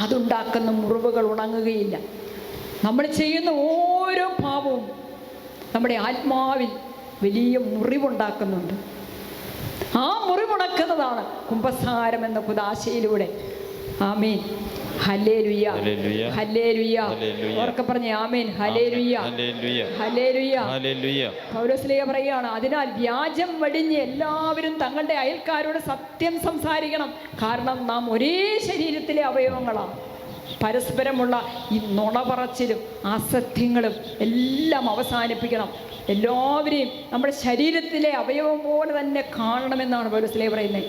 അതുണ്ടാക്കുന്ന മുറിവുകൾ ഉണങ്ങുകയില്ല. നമ്മൾ ചെയ്യുന്ന ഓരോ പാപവും നമ്മുടെ ആത്മാവിൽ വലിയ മുറിവുണ്ടാക്കുന്നുണ്ട്. ആ മുറിവുണക്കുന്നതാണ് കുമ്പസാരം എന്ന കുദാശയിലൂടെ. ആമേൻ, ഹല്ലേലൂയ, ഹല്ലേലൂയ. ഉറക്കെ പറഞ്ഞേ ആമേൻ, ഹല്ലേലൂയ, ഹല്ലേലൂയ. പൗലോസ്ലീഹ പറയുകയാണ്, അതിനാൽ വ്യാജം വെടിഞ്ഞ് എല്ലാവരും തങ്ങളുടെ അയൽക്കാരോട് സത്യം സംസാരിക്കണം, കാരണം നാം ഒരേ ശരീരത്തിലെ അവയവങ്ങളാണ്. പരസ്പരമുള്ള ഈ നുണ പറച്ചിലും അസത്യങ്ങളും എല്ലാം അവസാനിപ്പിക്കണം. എല്ലാവരെയും നമ്മുടെ ശരീരത്തിലെ അവയവം പോലെ തന്നെ കാണണമെന്നാണ് പൗലോസ്ലീഹ പറയുന്നത്.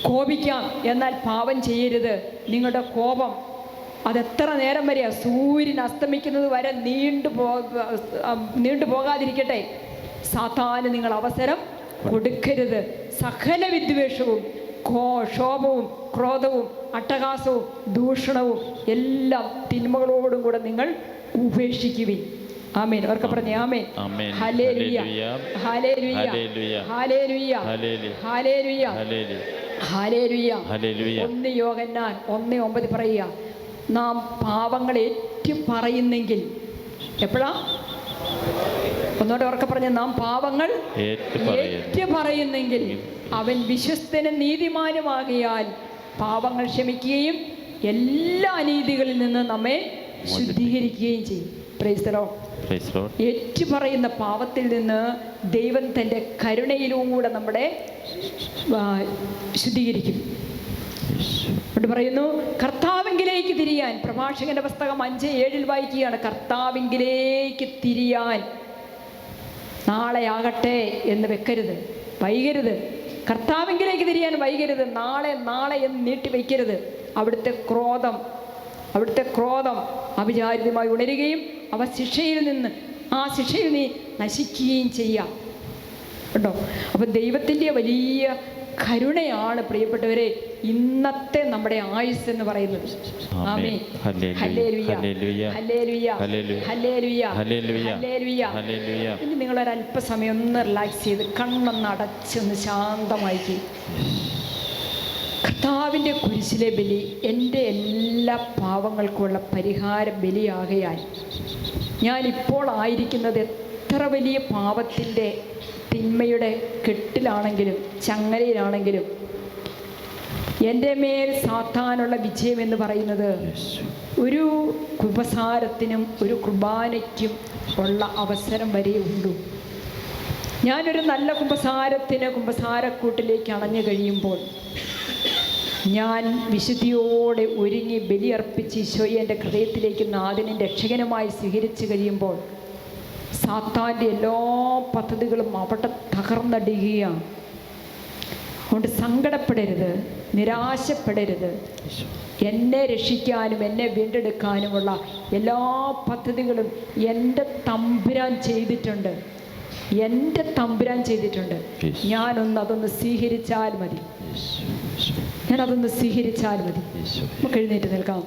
കോപിക്കാം, എന്നാൽ പാപം ചെയ്യരുത്. നിങ്ങളുടെ കോപം അതെത്ര നേരം വരെയാ? സൂര്യൻ അസ്തമിക്കുന്നത് വരെ നീണ്ടു പോകാതിരിക്കട്ടെ. സാത്താന് നിങ്ങൾ അവസരം കൊടുക്കരുത്. സകല വിദ്വേഷവും ക്ഷോഭവും ക്രോധവും അട്ടഹാസവും ദൂഷണവും എല്ലാം തിന്മകളോടും കൂടെ നിങ്ങൾ ഉപേക്ഷിക്കുവിൻ. ആമേൻ. അവർക്ക് പറഞ്ഞേ ആമേൻ, ഹല്ലേലൂയ, ഹല്ലേലൂയ, ഹല്ലേലൂയ, ഹല്ലേലൂയ, ഹല്ലേലൂയ. 1 യോഹന്നാൻ 1:9 പറയുക, നാം പാപങ്ങൾ ഏറ്റു പറയുന്നെങ്കിൽ, എപ്പോഴാ? ഒന്നോടെ ഉറക്കെ പറഞ്ഞ, നാം പാപങ്ങൾ ഏറ്റു പറയുന്നെങ്കിൽ അവൻ വിശ്വസ്തനും നീതിമാനുമാകിയാൽ പാപങ്ങൾ ക്ഷമിക്കുകയും എല്ലാ അനീതികളിൽ നിന്ന് നമ്മെ ശുദ്ധീകരിക്കുകയും ചെയ്യും. Price the Lord. ഏറ്റു പറയുന്ന പാപത്തിൽ നിന്ന് ദൈവം തൻ്റെ കരുണയിലൂടെ നമ്മളെ ശുദ്ധീകരിക്കും. എന്നിട്ട് പറയുന്നു, കർത്താവിങ്കിലേക്ക് തിരിയാൻ. പ്രഭാഷകന്റെ പുസ്തകം 5:7 വായിക്കുകയാണ്, കർത്താവിങ്കിലേക്ക് തിരിയാൻ നാളെ ആകട്ടെ എന്ന് വെക്കരുത്, വൈകരുത്. കർത്താവിങ്കിലേക്ക് തിരിയാൻ വൈകരുത്. നാളെ എന്ന് നീട്ടി വയ്ക്കരുത്. അവിടുത്തെ ക്രോധം അവിചാരിതമായി ഉണരുകയും ആ ശിക്ഷയിൽ നീ നശിക്കുകയും ചെയ്യാം കേട്ടോ. അപ്പം ദൈവത്തിൻ്റെ വലിയ കരുണയാണ് പ്രിയപ്പെട്ടവരെ ഇന്നത്തെ നമ്മുടെ ആയുസ് എന്ന് പറയുന്നത്. ആമേൻ, ഹല്ലേലൂയ, ഹല്ലേലൂയ, ഹല്ലേലൂയ, ഹല്ലേലൂയ. ഇനി നിങ്ങളൊരല്പസമയം ഒന്ന് റിലാക്സ് ചെയ്ത് കണ്ണൊന്ന് അടച്ചൊന്ന് ശാന്തമാക്കി. കർത്താവിൻ്റെ കുരിശിലെ ബലി എൻ്റെ എല്ലാ പാവങ്ങൾക്കുമുള്ള പരിഹാര ബലിയാകയാൽ ഞാനിപ്പോൾ ആയിരിക്കുന്നത് എത്ര വലിയ പാപത്തിൻ്റെ തിന്മയുടെ കെട്ടിലാണെങ്കിലും ചങ്ങലയിലാണെങ്കിലും എൻ്റെ മേൽ സാത്താനുള്ള വിജയം എന്ന് പറയുന്നത് ഒരു കുമ്പസാരത്തിനും ഒരു കുർബാനയ്ക്കും ഉള്ള അവസരം വരെ ഉള്ളൂ. ഞാനൊരു നല്ല കുമ്പസാരക്കൂട്ടിലേക്ക് അണഞ്ഞു കഴിയുമ്പോൾ, ഞാൻ വിശുദ്ധിയോടെ ഒരുങ്ങി ബലിയർപ്പിച്ച് ഈശോയെ എൻ്റെ ഹൃദയത്തിലേക്ക് നാഥനും രക്ഷകനുമായി സ്വീകരിച്ചു കഴിയുമ്പോൾ, സാത്താൻ്റെ എല്ലാ പദ്ധതികളും അവിടെ തകർന്നടിയുകയാണ്. അതുകൊണ്ട് സങ്കടപ്പെടരുത്, നിരാശപ്പെടരുത്. എന്നെ രക്ഷിക്കാനും എന്നെ വീണ്ടെടുക്കാനുമുള്ള എല്ലാ പദ്ധതികളും എൻ്റെ തമ്പുരാൻ ചെയ്തിട്ടുണ്ട്. അതൊന്ന് സ്വീകരിച്ചാൽ മതി. നമുക്ക് എഴുന്നേറ്റ് നിൽക്കാം.